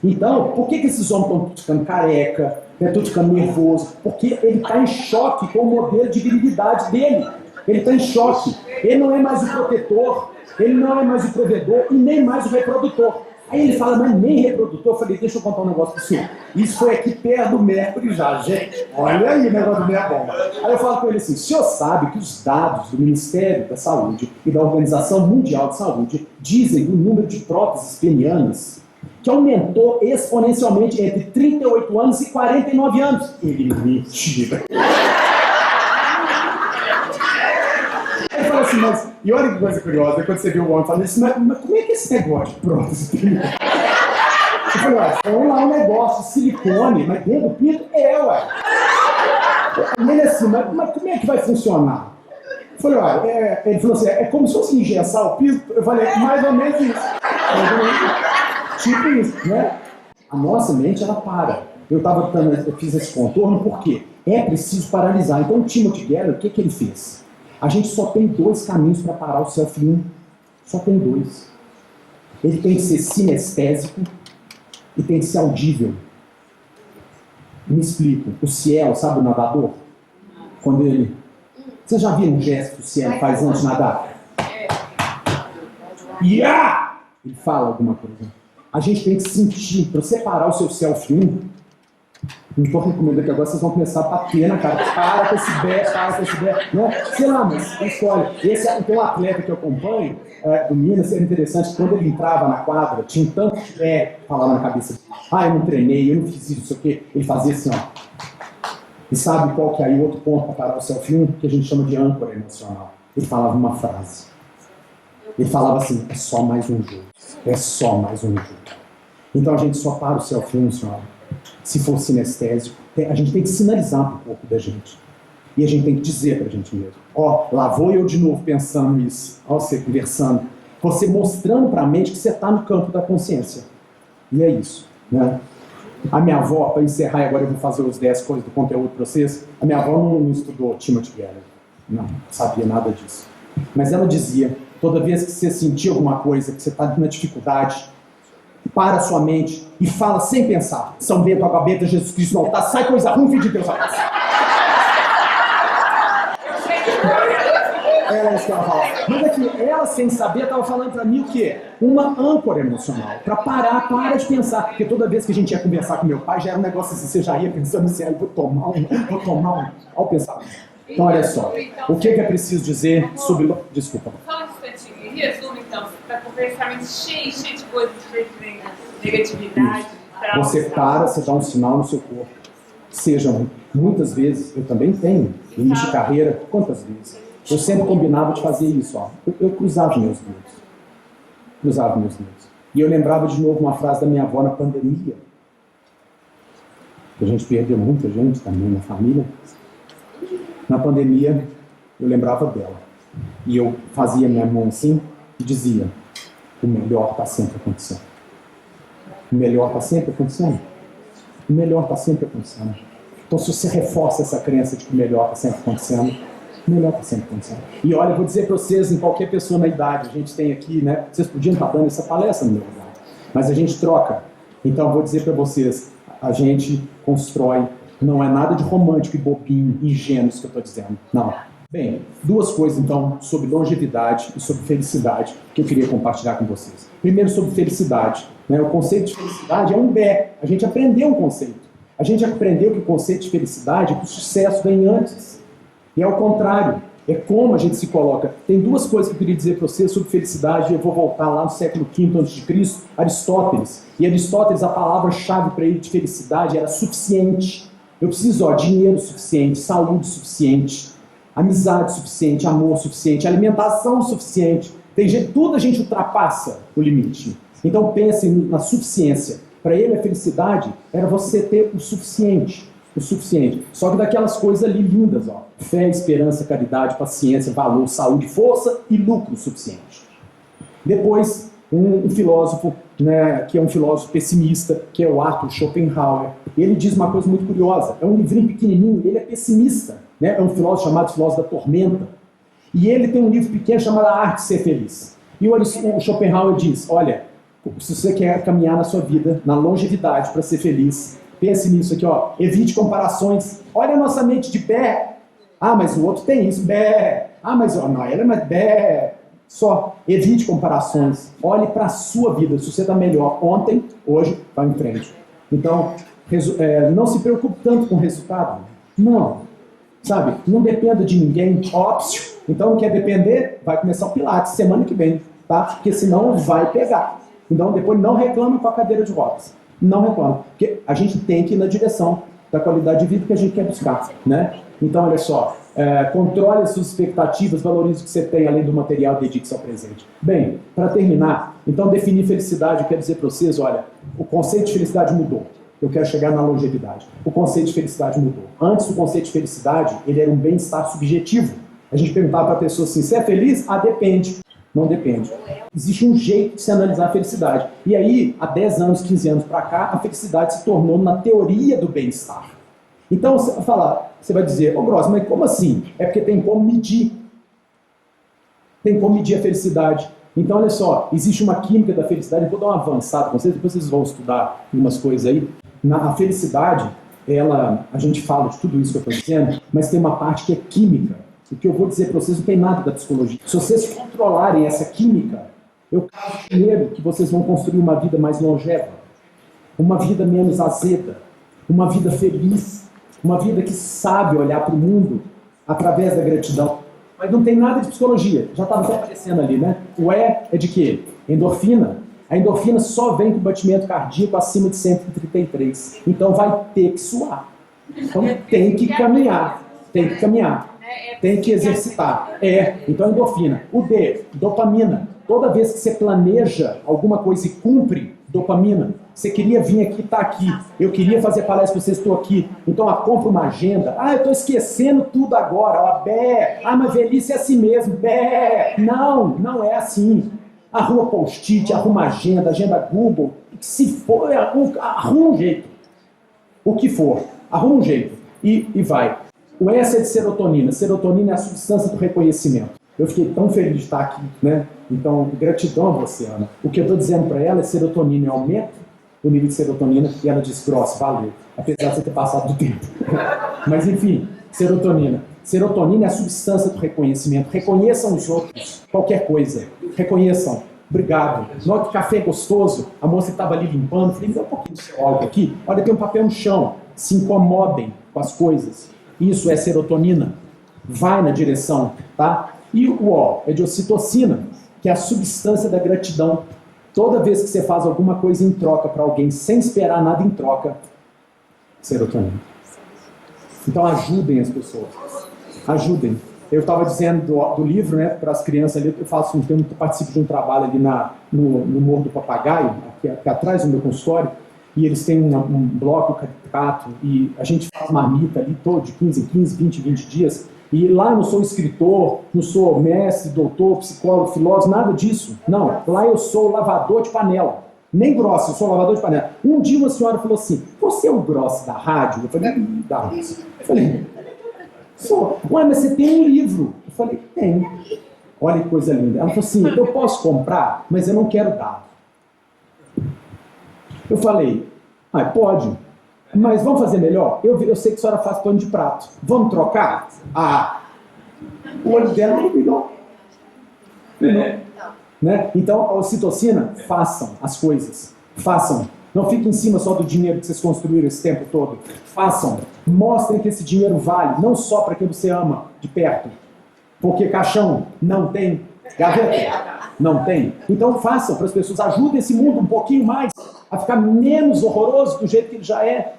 Então, por que esses homens estão ficando careca, estão ficando nervoso? Porque ele está em choque com o modelo de virilidade dele. Ele está em choque. Ele não é mais o protetor, ele não é mais o provedor e nem mais o reprodutor. Aí ele fala, mas nem reprodutor. Eu falei, deixa eu contar um negócio pro senhor. Isso foi aqui perto do Mercury já, gente. Olha aí o negócio do meia bomba. Aí eu falo com ele assim, o senhor sabe que os dados do Ministério da Saúde e da Organização Mundial de Saúde dizem o número de próteses penianas que aumentou exponencialmente entre 38 anos e 49 anos. Ele, mentira. Aí eu falo assim, mas... E olha que coisa curiosa, quando você viu o homem falando isso, mas como é que é esse negócio de prótese peniana? Eu falei, ué, foi lá um negócio de silicone, mas dentro do pinto ué. E ele assim, mas como é que vai funcionar? Eu falei, ué, ele falou assim, é como se fosse engessar o pinto. Eu falei, mais ou menos isso. Tipo isso, né? A nossa mente, ela para. Eu fiz esse contorno porque é preciso paralisar. Então o Timothy Geller, o que ele fez? A gente só tem 2 caminhos para parar o self-in. Só tem 2. Ele tem que ser sinestésico e tem que ser audível. Me explico. O Cielo, sabe o nadador? Quando ele... Você já viu um gesto que o Cielo faz antes de nadar? Yeah! Ele fala alguma coisa. A gente tem que sentir, para separar o seu self-in. Não estou recomendando que agora vocês vão começar a bater na cara. Para com esse bé, né? Sei lá, mas escolhe. Tem um atleta que eu acompanho, do Minas, era interessante, que quando ele entrava na quadra, tinha um tanto de falava na cabeça dele. Eu não treinei, eu não fiz isso, não sei o quê. Ele fazia assim, ó. E sabe qual que é aí outro ponto para parar o self-in? Que a gente chama de âncora emocional. Ele falava uma frase. Ele falava assim, é só mais um jogo. É só mais um jogo. Então a gente só para o self-in, senhora. Se for sinestésico, a gente tem que sinalizar para o corpo da gente. E a gente tem que dizer para a gente mesmo. Lá vou eu de novo pensando isso. Você conversando. Você mostrando para a mente que você está no campo da consciência. E é isso, né? A minha avó, para encerrar, agora eu vou fazer os 10 coisas do conteúdo para vocês. A minha avó não estudou Timothy Geller. Não sabia nada disso. Mas ela dizia, toda vez que você sentir alguma coisa, que você está na dificuldade, para a sua mente e fala sem pensar. São Bento, Água Benta, Jesus Cristo no altar, sai coisa ruim, filho de Deus, rapaz. Era isso que ela falava. Mas aqui, ela sem saber, estava falando para mim o quê? Uma âncora emocional. Para para de pensar. Porque toda vez que a gente ia conversar com meu pai, já era um negócio assim, você já ia pensando assim, vou tomar um. Ao pensar. Então, olha só. O que é preciso dizer sobre... Desculpa. Fala um instantinho. Em resumo, então, você está com o pensamento cheio de coisas, cheio de negatividade. Você para, você dá um sinal no seu corpo. Sejam, muitas vezes, eu também tenho, início de carreira, quantas vezes? Eu sempre combinava de fazer isso, ó. Eu cruzava meus dedos. E eu lembrava de novo uma frase da minha avó na pandemia. A gente perdeu muita gente também na família. Na pandemia, eu lembrava dela. E eu fazia minha mão assim e dizia, o melhor está sempre acontecendo. O melhor está sempre acontecendo. O melhor está sempre acontecendo. Então, se você reforça essa crença de que o melhor está sempre acontecendo, o melhor está sempre acontecendo. E olha, eu vou dizer para vocês, em qualquer pessoa na idade, a gente tem aqui, né? Vocês podiam estar dando essa palestra no meu lugar, mas a gente troca. Então, eu vou dizer para vocês, a gente constrói, não é nada de romântico e bobinho, ingênuo isso que eu estou dizendo. Não. Bem, 2 coisas, então, sobre longevidade e sobre felicidade, que eu queria compartilhar com vocês. Primeiro, sobre felicidade. Né? O conceito de felicidade é um bé. A gente aprendeu um conceito. A gente aprendeu que o conceito de felicidade é que o sucesso vem antes. E é o contrário. É como a gente se coloca. Tem 2 coisas que eu queria dizer para vocês sobre felicidade. Eu vou voltar lá no século V a.C., Aristóteles. E Aristóteles, a palavra-chave para ele de felicidade era suficiente. Eu preciso, dinheiro suficiente, saúde suficiente, amizade suficiente, amor suficiente, alimentação suficiente. Tudo a gente ultrapassa o limite. Então pense na suficiência. Para ele a felicidade era você ter o suficiente. Só que daquelas coisas ali lindas, fé, esperança, caridade, paciência, valor, saúde, força e lucro suficiente. Depois, um filósofo, né, que é um filósofo pessimista, que é o Arthur Schopenhauer, ele diz uma coisa muito curiosa. É um livrinho pequenininho, ele é pessimista, né? É um filósofo chamado Filósofo da Tormenta. E ele tem um livro pequeno chamado A Arte de Ser Feliz. E o Schopenhauer diz, olha, se você quer caminhar na sua vida, na longevidade para ser feliz, pense nisso aqui, evite comparações. Olha a nossa mente de pé. Mas o outro tem isso, bé. Mas não, ela é mais bé. Só. Evite comparações. Olhe para a sua vida. Se você está melhor ontem, hoje, vá em frente. Então, não se preocupe tanto com o resultado. Não. Sabe? Não dependa de ninguém. Óbvio. Então, não quer depender? Vai começar o Pilates semana que vem. Tá? Porque senão vai pegar. Então, depois não reclame com a cadeira de rodas. Não reclame. Porque a gente tem que ir na direção da qualidade de vida que a gente quer buscar. Né? Então, olha só. Controle as suas expectativas, valorize o que você tem, além do material, dedique-se ao presente. Bem, para terminar, então definir felicidade, eu quero dizer para vocês, olha, o conceito de felicidade mudou. Eu quero chegar na longevidade. O conceito de felicidade mudou. Antes, o conceito de felicidade, ele era um bem-estar subjetivo. A gente perguntava para a pessoa assim, você é feliz? Ah, depende. Não depende. Existe um jeito de se analisar a felicidade. E aí, há 10 anos, 15 anos para cá, a felicidade se tornou na teoria do bem-estar. Então, você vai dizer, Gross, mas como assim? É porque tem como medir. Tem como medir a felicidade. Então, olha só, existe uma química da felicidade, eu vou dar uma avançada com vocês, depois vocês vão estudar algumas coisas aí. A felicidade, a gente fala de tudo isso que eu estou dizendo, mas tem uma parte que é química. O que eu vou dizer para vocês não tem nada da psicologia. Se vocês controlarem essa química, eu caso primeiro que vocês vão construir uma vida mais longeva, uma vida menos azeda, uma vida feliz, uma vida que sabe olhar para o mundo através da gratidão. Mas não tem nada de psicologia. Já estava até aparecendo ali, né? O E é de quê? Endorfina. A endorfina só vem com batimento cardíaco acima de 133. Então vai ter que suar. Então tem que caminhar. Tem que caminhar. Tem que exercitar. Então endorfina. O D, dopamina. Toda vez que você planeja alguma coisa e cumpre, dopamina. Você queria vir aqui, está aqui. Eu queria fazer palestra para vocês, estou aqui. Então, compra uma agenda. Eu estou esquecendo tudo agora. Mas velhice é assim mesmo. Não é assim. Arruma post-it, arruma agenda Google. Se for, arruma um jeito. O que for, arruma um jeito. E vai. O S é de serotonina. Serotonina é a substância do reconhecimento. Eu fiquei tão feliz de estar aqui, né? Então, gratidão a você, Ana. O que eu estou dizendo para ela é serotonina. Eu aumento o nível de serotonina e ela diz, Gross, valeu. Apesar de você ter passado do tempo. Mas, enfim, serotonina. Serotonina é a substância do reconhecimento. Reconheçam os outros. Qualquer coisa. Reconheçam. Obrigado. Note que café gostoso. A moça estava ali limpando. Falei, me dá um pouquinho de seu álcool aqui. Olha, tem um papel no chão. Se incomodem com as coisas. Isso é serotonina. Vai na direção, tá? E o O é de ocitocina, que é a substância da gratidão. Toda vez que você faz alguma coisa em troca para alguém, sem esperar nada em troca, serotonina. Então ajudem as pessoas. Ajudem. Eu estava dizendo do livro, né, para as crianças ali, eu participo de um trabalho ali no Morro do Papagaio, aqui atrás do meu consultório, e eles têm um bloco caricato, e a gente faz marmita ali todo de 15 em 15, 20 em 20 dias. E lá eu não sou escritor, não sou mestre, doutor, psicólogo, filósofo, nada disso. Não, lá eu sou lavador de panela. Nem Gross, eu sou lavador de panela. Um dia uma senhora falou assim, você é o Gross da rádio? Eu falei, da rádio. Eu falei, sou. Ué, mas você tem um livro? Eu falei, tem. Olha que coisa linda. Ela falou assim, eu posso comprar, mas eu não quero dar. Eu falei, pode. Mas vamos fazer melhor? Eu sei que a senhora faz pano de prato. Vamos trocar? O olho dela não brilhou. Né? Então, a ocitocina, façam as coisas. Façam. Não fiquem em cima só do dinheiro que vocês construíram esse tempo todo. Façam. Mostrem que esse dinheiro vale, não só para quem você ama de perto. Porque caixão não tem. Gaveta não tem. Então façam para as pessoas. Ajudem esse mundo um pouquinho mais a ficar menos horroroso do jeito que ele já é.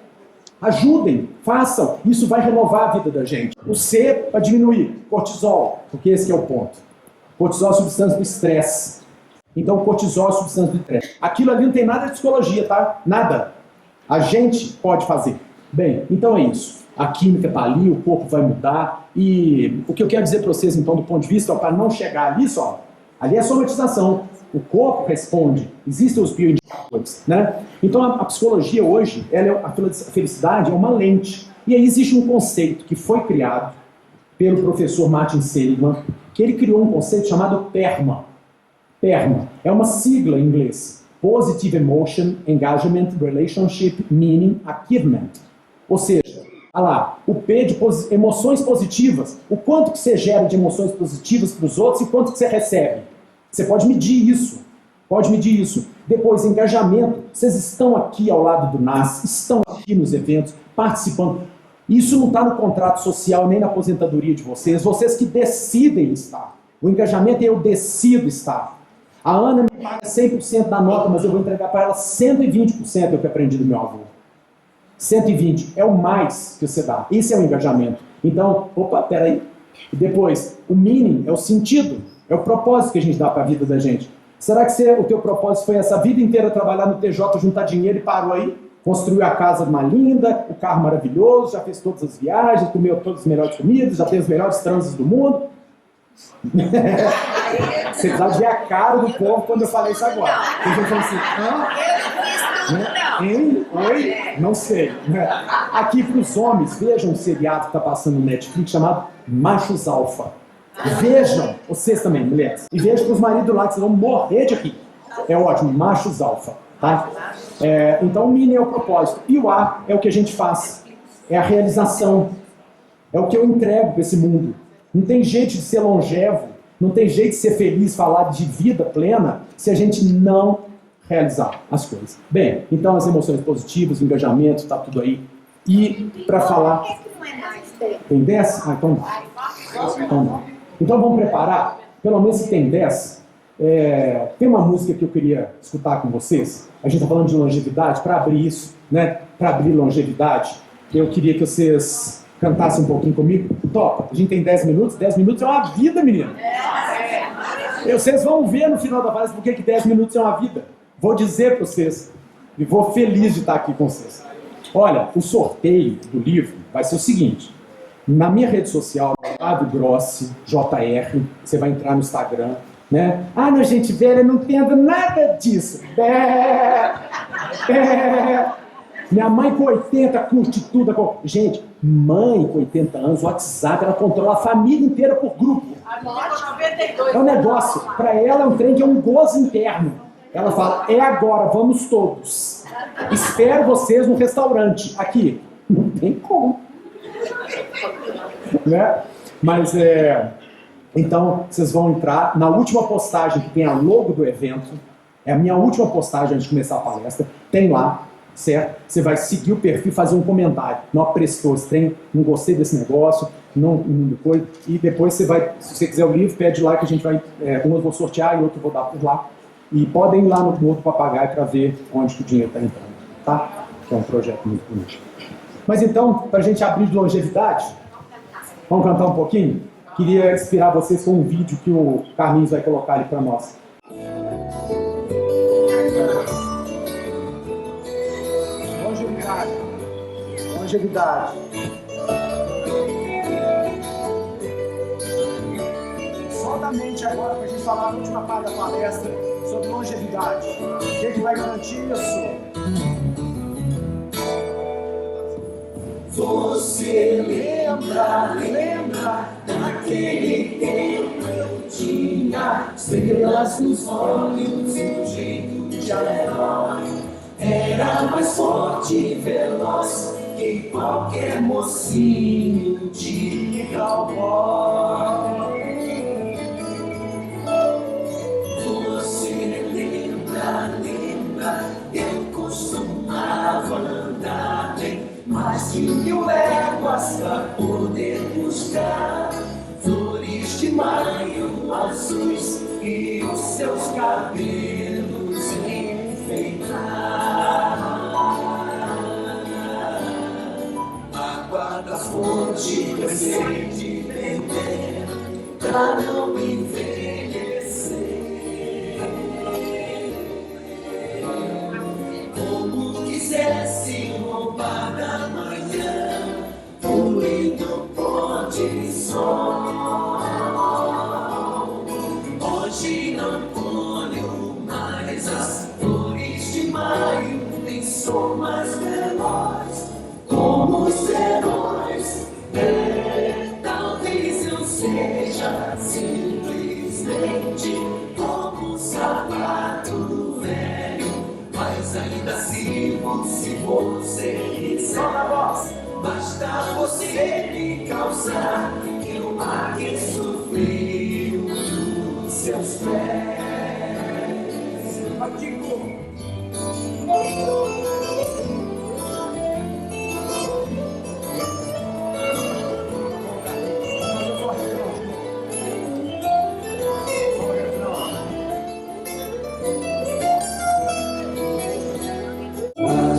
Ajudem, façam. Isso vai renovar a vida da gente. O C para diminuir. Cortisol, porque esse é o ponto. Cortisol é a substância do estresse. Então, cortisol é a substância do estresse. Aquilo ali não tem nada de psicologia, tá? Nada. A gente pode fazer. Bem, então é isso. A química está ali, o corpo vai mudar. E o que eu quero dizer para vocês, então, do ponto de vista, para não chegar ali só, ali é somatização. O corpo responde. Existem os bioindicadores, né? Então, a psicologia hoje, a felicidade é uma lente. E aí existe um conceito que foi criado pelo professor Martin Seligman, que ele criou um conceito chamado PERMA. PERMA é uma sigla em inglês. Positive Emotion, Engagement, Relationship, Meaning, Achievement. Ou seja, olha lá, o P de emoções positivas. O quanto que você gera de emoções positivas para os outros e quanto que você recebe. Você pode medir isso. Pode medir isso. Depois, engajamento. Vocês estão aqui ao lado do NAS, estão aqui nos eventos, participando. Isso não está no contrato social nem na aposentadoria de vocês. Vocês que decidem estar. O engajamento é eu decido estar. A Ana me paga 100% da nota, mas eu vou entregar para ela 120% do que aprendi do meu avô. 120 é o mais que você dá. Esse é o engajamento. Então, opa, peraí. E depois, o meaning é o sentido, é o propósito que a gente dá para a vida da gente. Será que o teu propósito foi essa vida inteira trabalhar no TJ, juntar dinheiro e parou aí? Construiu a casa uma linda, o carro maravilhoso, já fez todas as viagens, comeu todas as melhores comidas, já tem os melhores trânsitos do mundo? Você precisa ver a cara do povo quando eu falei isso agora. Eles vão assim, Oi? Não sei. Aqui para os homens, vejam um seriado que está passando no Netflix chamado Machos Alfa. Vejam, vocês também, mulheres. E vejam para os maridos lá que vocês vão morrer de aqui. É ótimo, Machos Alfa. Tá? Então o mini é o propósito. E o A é o que a gente faz. É a realização. É o que eu entrego para esse mundo. Não tem jeito de ser longevo, não tem jeito de ser feliz, falar de vida plena, se a gente não realizar as coisas. Bem, então as emoções positivas, o engajamento, está tudo aí. E para falar... Tem 10? Ah, então dá. Então vamos preparar, pelo menos se tem 10. Tem uma música que eu queria escutar com vocês. A gente está falando de longevidade, para abrir isso, né? Para abrir longevidade, eu queria que vocês cantassem um pouquinho comigo. Topa, a gente tem 10 minutos. 10 minutos é uma vida, menino. Vocês vão ver no final da palestra por que 10 minutos é uma vida. Vou dizer para vocês. E vou feliz de estar aqui com vocês. Olha, o sorteio do livro vai ser o seguinte. Na minha rede social, Fábio Grossi, JR, você vai entrar no Instagram, né? Ah, não, gente velha, não entendo nada disso. Minha mãe com 80 curte tudo. Gente, mãe com 80 anos, o WhatsApp, ela controla a família inteira por grupo. É um negócio. Para ela é um trem que é um gozo interno. Ela fala, é agora, vamos todos. Espero vocês no restaurante. Aqui. Não tem como. Né? Mas então, vocês vão entrar na última postagem que tem a logo do evento. É a minha última postagem antes de começar a palestra. Tem lá. Certo? Você vai seguir o perfil e fazer um comentário. Não aprestou esse trem, não gostei desse negócio, depois, e depois você vai, se você quiser o livro, pede lá que a gente vai, um eu vou sortear e outro eu vou dar por lá. E podem ir lá no outro papagaio para ver onde que o dinheiro está entrando. Tá? Que é um projeto muito bonito. Mas então, para a gente abrir de longevidade, vamos cantar um pouquinho? Queria inspirar vocês com um vídeo que o Carlinhos vai colocar ali para nós. Longevidade. Só da mente agora para a gente falar na última parte da palestra sobre longevidade. O que vai garantir isso? Você lembra daquele tempo eu tinha estrelas nos olhos e um jeito de herói. Era mais forte e veloz que qualquer mocinho de cowboy. Você lembra, eu costumava andar bem mais de 1000 léguas pra poder buscar flores de maio azuis e os seus cabelos enfeitar. Água das fontes eu sei de beber pra não envelhecer. Como quisesse roubar da manhã um lindo pôr de sol. Hoje não colho mais as flores de maio, nem sou mais veloz como os heróis. Talvez eu seja simplesmente como um sapato velho, mas ainda sirvo se você quiser. Basta você me causar que eu aqueço o frio dos seus pés.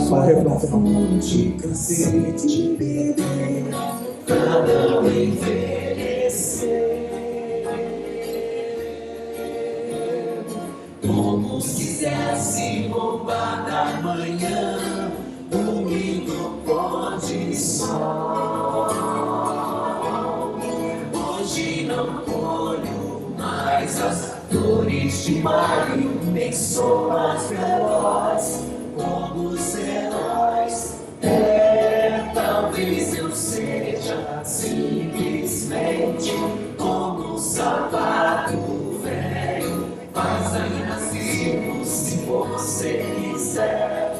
Só o refrão. Fonte, cansei de beber pra não envelhecer. Como se quisesse roubar da manhã um lindo pó de sol. Hoje não colho mais as flores de maio, nem sou mais veloz como os heróis. Talvez eu seja simplesmente como um sapato velho, mas ainda sigo se você quiser.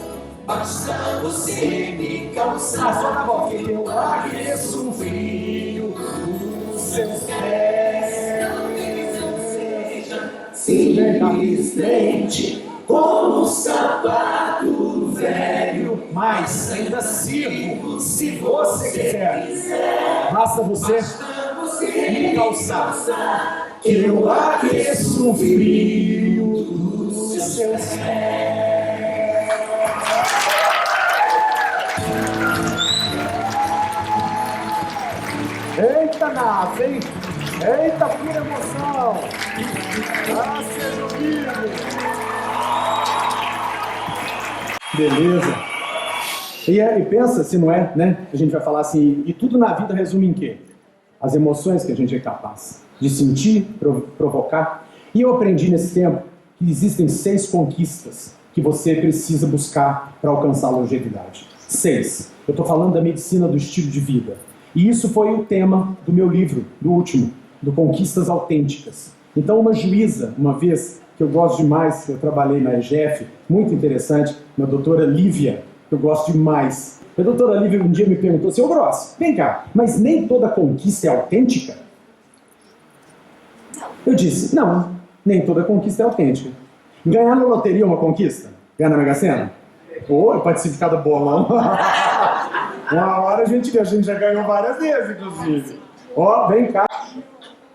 Basta você me calçar, só na boca que eu aqueço o frio dos seus pés. Talvez eu seja simplesmente como um sapato velho, mas ainda sirvo se você quiser. Basta você Me calçar, que eu aqueço o frio dos seus pés. Eita, Nath, hein? Eita, pura emoção! Ah, seja ouvido! Beleza. E pensa, se não é, né? A gente vai falar assim, e tudo na vida resume em quê? As emoções que a gente é capaz de sentir, provocar. E eu aprendi nesse tempo que existem 6 conquistas que você precisa buscar para alcançar a longevidade. 6. Eu estou falando da medicina do estilo de vida. E isso foi o tema do meu livro, do último, do Conquistas Autênticas. Então, uma juíza, uma vez, que eu gosto demais, eu trabalhei na EGF, muito interessante, uma doutora Lívia, que eu gosto demais. A doutora Lívia um dia me perguntou assim, ô Gross, vem cá, mas nem toda conquista é autêntica? Eu disse, não, nem toda conquista é autêntica. Ganhar na loteria é uma conquista? Ganhar na Mega Sena? Ou eu participo de cada bolão? Uma hora a gente já ganhou várias vezes, inclusive. Ó, vem cá.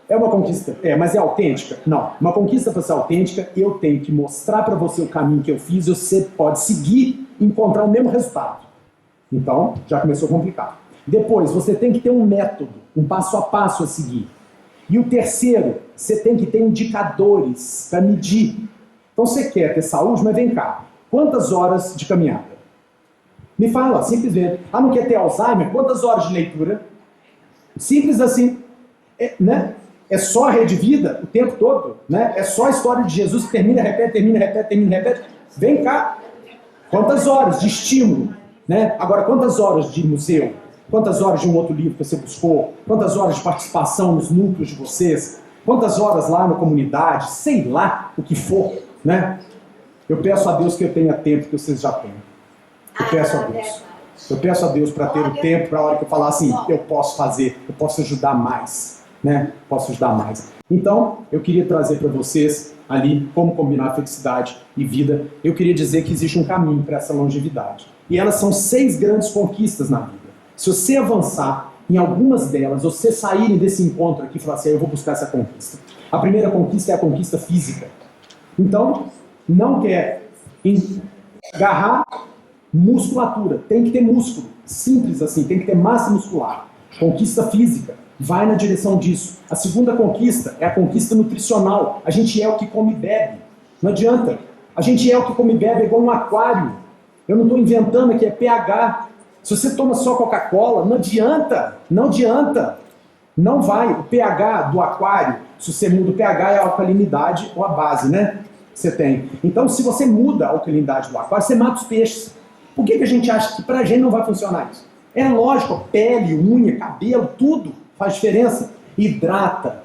É uma conquista? É, mas é autêntica? Não. Uma conquista para ser autêntica, eu tenho que mostrar para você o caminho que eu fiz e você pode seguir e encontrar o mesmo resultado. Então, já começou a complicar. Depois, você tem que ter um método, um passo a passo a seguir. E o terceiro, você tem que ter indicadores para medir. Então, você quer ter saúde, mas vem cá. Quantas horas de caminhada? Me fala, simplesmente. Ah, não quer ter Alzheimer? Quantas horas de leitura? Simples assim. Né? É só a rede vida o tempo todo, né? É só a história de Jesus que termina, repete, termina, repete, termina, repete. Vem cá. Quantas horas de estímulo, né? Agora, quantas horas de museu? Quantas horas de um outro livro que você buscou? Quantas horas de participação nos núcleos de vocês? Quantas horas lá na comunidade? Sei lá o que for, né? Eu peço a Deus que eu tenha tempo que vocês já têm. Eu peço a Deus. Eu peço a Deus para ter o tempo para a hora que eu falar assim, eu posso fazer, eu posso ajudar mais, né? Posso ajudar mais. Então, eu queria trazer para vocês ali como combinar felicidade e vida. Eu queria dizer que existe um caminho para essa longevidade. E elas são 6 grandes conquistas na vida. Se você avançar em algumas delas, você saírem desse encontro aqui e falar assim, eu vou buscar essa conquista. A primeira conquista é a conquista física. Então, não quer agarrar musculatura, tem que ter músculo, simples assim, tem que ter massa muscular. Conquista física, vai na direção disso. A segunda conquista é a conquista nutricional. A gente é o que come e bebe, não adianta. A gente é o que come e bebe, é igual um aquário. Eu não estou inventando aqui, é pH. Se você toma só Coca-Cola, não adianta, não adianta. Não vai. O pH do aquário, se você muda o pH, é a alcalinidade ou a base, né? Você tem. Então, se você muda a alcalinidade do aquário, você mata os peixes. Por que a gente acha que pra gente não vai funcionar isso? É lógico, pele, unha, cabelo, tudo faz diferença. Hidrata,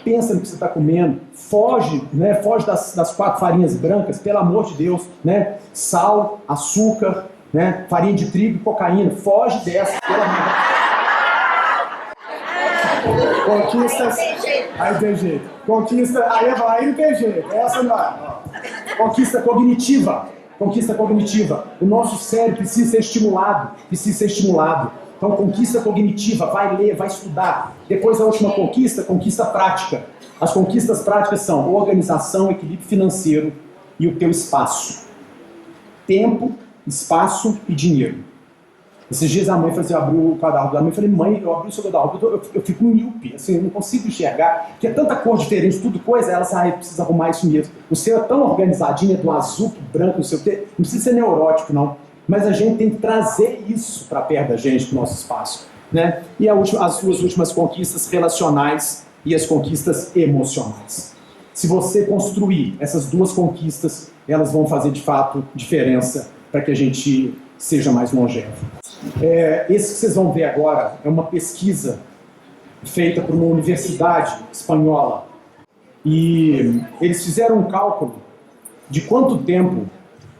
pensa no que você está comendo, foge, né? Foge das 4 farinhas brancas, pelo amor de Deus, né? Sal, açúcar, né? Farinha de trigo e cocaína, foge dessa, pelo amor de Deus. Conquistas, aí tem jeito. Conquista, aí não tem jeito, essa não é. Conquista cognitiva. Conquista cognitiva. O nosso cérebro precisa ser estimulado. Precisa ser estimulado. Então, conquista cognitiva. Vai ler, vai estudar. Depois, a última conquista, conquista prática. As conquistas práticas são organização, equilíbrio financeiro e o teu espaço. Tempo, espaço e dinheiro. Esses dias a mãe fazia, abriu o cadarço da mãe e falei, mãe, eu abri o seu cadarço, eu fico míope, assim, eu não consigo enxergar, porque é tanta cor diferente, tudo coisa, ela sabe, precisa arrumar isso mesmo. O seu é tão organizadinho, é do azul pro branco, não sei o quê, não precisa ser neurótico, não. Mas a gente tem que trazer isso para perto da gente, pro nosso espaço. Né? E as duas últimas conquistas relacionais e as conquistas emocionais. Se você construir essas duas conquistas, elas vão fazer de fato diferença para que a gente seja mais longevo. Esse que vocês vão ver agora é uma pesquisa feita por uma universidade espanhola. E eles fizeram um cálculo de quanto tempo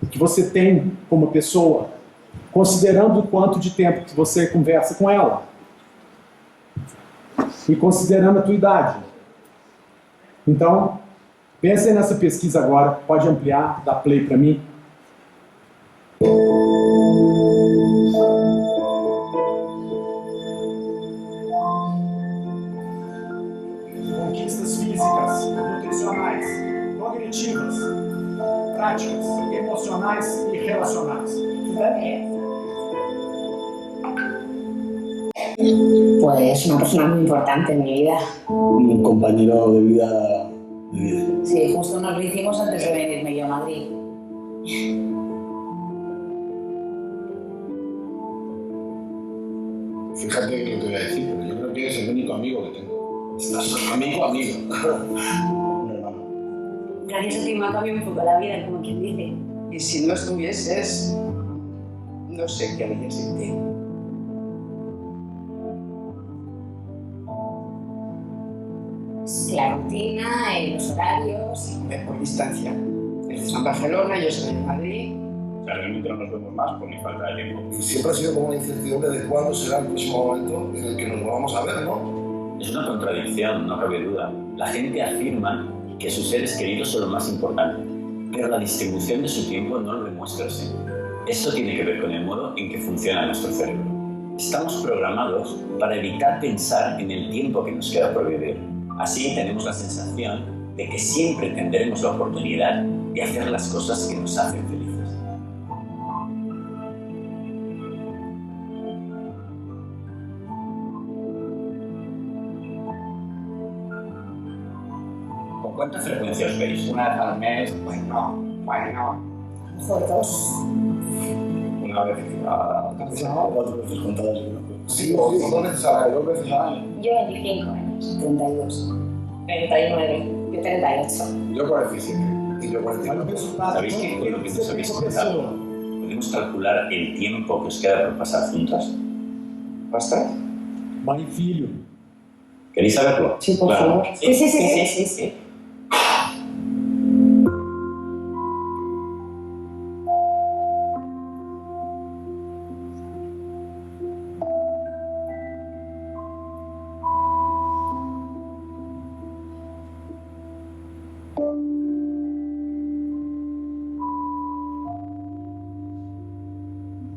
que você tem como pessoa, considerando o quanto de tempo que você conversa com ela. E considerando a tua idade. Então, pensem nessa pesquisa agora. Pode ampliar, dá play para mim. Conquistas físicas, nutricionais, cognitivas, práticas, emocionais e relacionais. Pues una persona muy importante en mi vida. Un compañero de vida. Sí, justo nos lo hicimos antes de venirme yo a Madrid. Fíjate lo que te voy a decir, pero yo creo que es el único amigo que tengo. Amigo. Un hermano. Gracias a ti me ha cambiado un poco la vida, como quien dice. Y si no estuvieses, no sé qué haría sin ti. La rutina, los horarios. Por distancia. Él está en Barcelona, yo estoy en Madrid. O sea, realmente no nos vemos más por mi falta de tiempo. Y siempre ha sido como una incertidumbre de cuándo será el próximo momento en el que nos volvamos a ver, ¿no? Es una contradicción, no cabe duda. La gente afirma que sus seres queridos son lo más importante, pero la distribución de su tiempo no lo demuestra así. Esto tiene que ver con el modo en que funciona nuestro cerebro. Estamos programados para evitar pensar en el tiempo que nos queda por vivir. Así tenemos la sensación de que siempre tendremos la oportunidad de hacer las cosas que nos hacen felices. ¿Con cuánta frecuencia os veis? Una vez al mes, bueno. Mejor dos. Una vez cada 4 veces contadas, yo creo. Sí, o 2 veces al año. 2 veces al año. Yo 25 años. 32. 39. Yo 38. Yo 47. Y yo 49. ¿Sabéis que con lo que nos habéis contado podemos calcular el tiempo que os queda por pasar juntos? ¿Basta? Mãe e filho. ¿Queréis saberlo? Sí, por favor. Sí.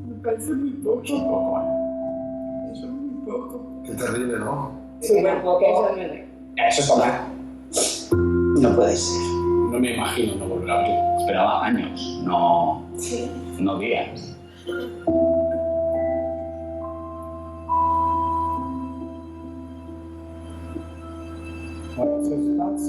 Me parece muy poco. Es un poco, ¿eh? Eso es muy poco. Qué terrible, ¿no? Súper poco. Eso es tomar. No puede ser. No me imagino no volver a abrir. Esperaba años, no días. Olha os resultados.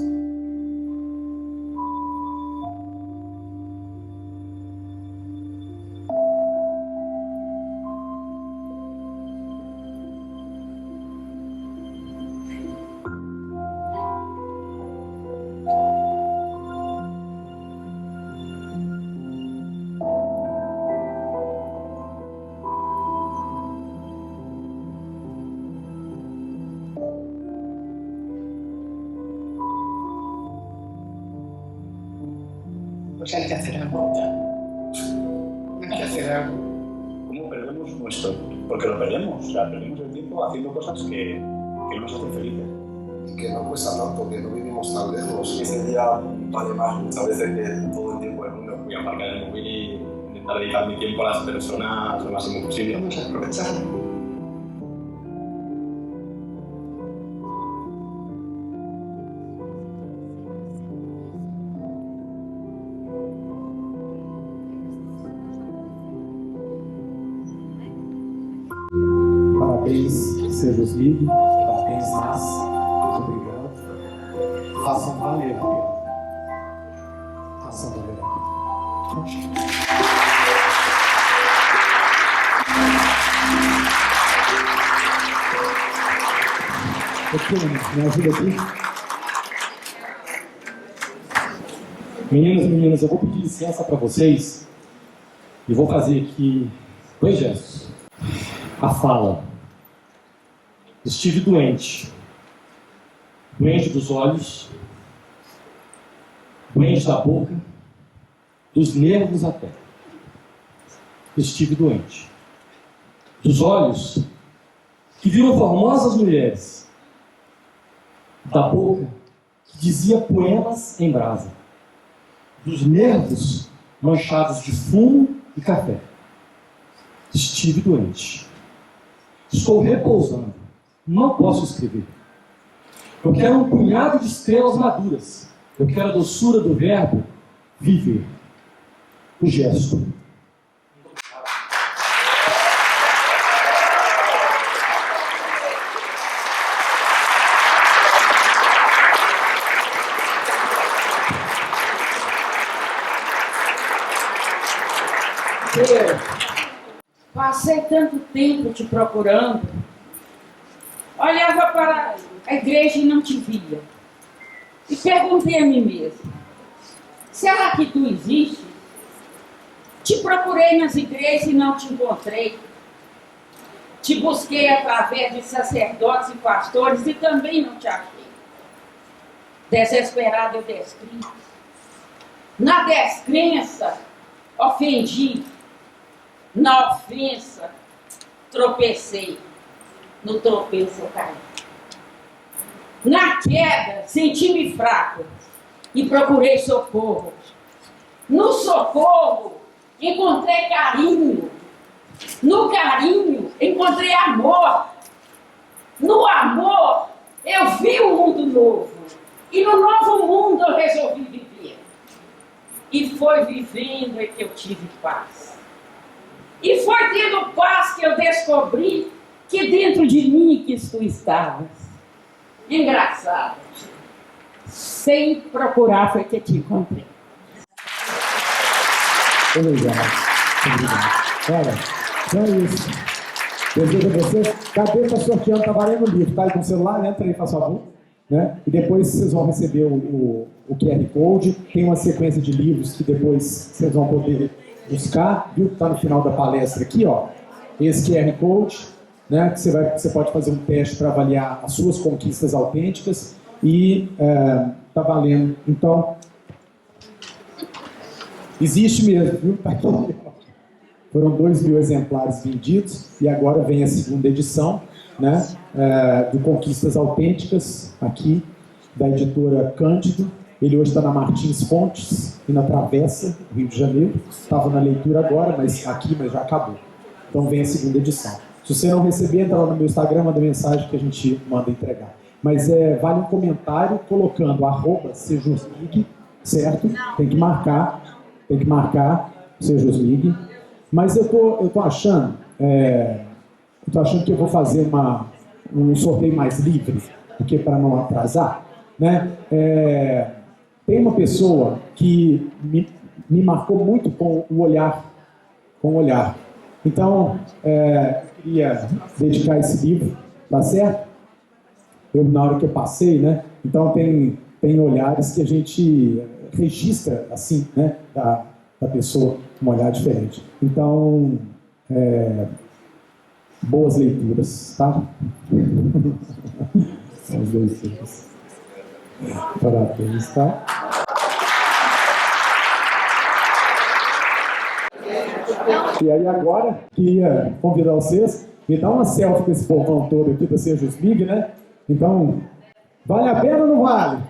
Pues hay que hacer algo. Hay que hacer algo. ¿Cómo perdemos nuestro? Porque lo perdemos. O sea, perdemos el tiempo haciendo cosas que no nos hacen felices. Y que no cuesta tanto, que no vivimos tan lejos. Ese día vale más muchas veces que todo el tiempo voy a aparcar el móvil y intentar dedicar mi tiempo a las personas lo máximo posible. Vamos a aprovecharlo. Parabéns, Sejos Ligue. Parabéns, Nas. Muito obrigado. Façam valer a pena. Façam valer a pena. Me ajuda aqui. Meninas, eu vou pedir licença para vocês e vou fazer aqui dois gestos. A fala. Estive doente. Doente dos olhos, doente da boca, dos nervos até. Estive doente. Dos olhos, que viram formosas mulheres. Da boca, que dizia poemas em brasa. Dos nervos, manchados de fumo e café. Estive doente. Estou repousando. Não posso escrever. Eu quero um punhado de estrelas maduras. Eu quero a doçura do verbo viver. O gesto. Passei tanto tempo te procurando, olhava para a igreja e não te via. E perguntei a mim mesma, será que tu existe? Te procurei nas igrejas e não te encontrei. Te busquei através de sacerdotes e pastores e também não te achei. Desesperado eu descri. Na descrença, ofendi. Na ofensa, tropecei. No tropeço eu caí. Na queda, senti-me fraco e procurei socorro. No socorro, encontrei carinho. No carinho, encontrei amor. No amor, eu vi um mundo novo. E no novo mundo eu resolvi viver. E foi vivendo que eu tive paz. E foi tendo paz que eu descobri que dentro de mim que tu estavas. Engraçado. Sem procurar foi que te encontrei. Obrigado. Olha, então é isso. Desejo a vocês. Cabeça sorteando, tá valendo o livro, tá aí com o celular, entra aí, faz favor. Né? E depois vocês vão receber o QR Code. Tem uma sequência de livros que depois vocês vão poder buscar, viu? Está no final da palestra aqui, ó. Esse QR Code, né? Que você pode fazer um teste para avaliar as suas conquistas autênticas e tá valendo. Então, existe mesmo, viu? Tá aqui, ó. Foram 2.000 exemplares vendidos e agora vem a segunda edição, né? Do Conquistas Autênticas, aqui, da editora Cândido. Ele hoje está na Martins Fontes e na Travessa, Rio de Janeiro. Estava na leitura agora, mas já acabou. Então vem a segunda edição. Se você não receber, entra lá no meu Instagram, manda mensagem que a gente manda entregar. Mas vale um comentário colocando @Sejosligue, certo? Tem que marcar Sejosligue. Mas eu tô achando que eu vou fazer um sorteio mais livre, porque para não atrasar, né? Tem uma pessoa que me marcou muito com o olhar. Então, eu queria dedicar esse livro, tá certo? Na hora que eu passei, né? Então, tem olhares que a gente registra, assim, né? Da pessoa, um olhar diferente. Então, boas leituras, tá? Boas leituras. Parabéns, tá? E aí agora, queria convidar vocês, me dá uma selfie com esse povão todo aqui da Sejos Ligue, né? Então, vale a pena ou não vale?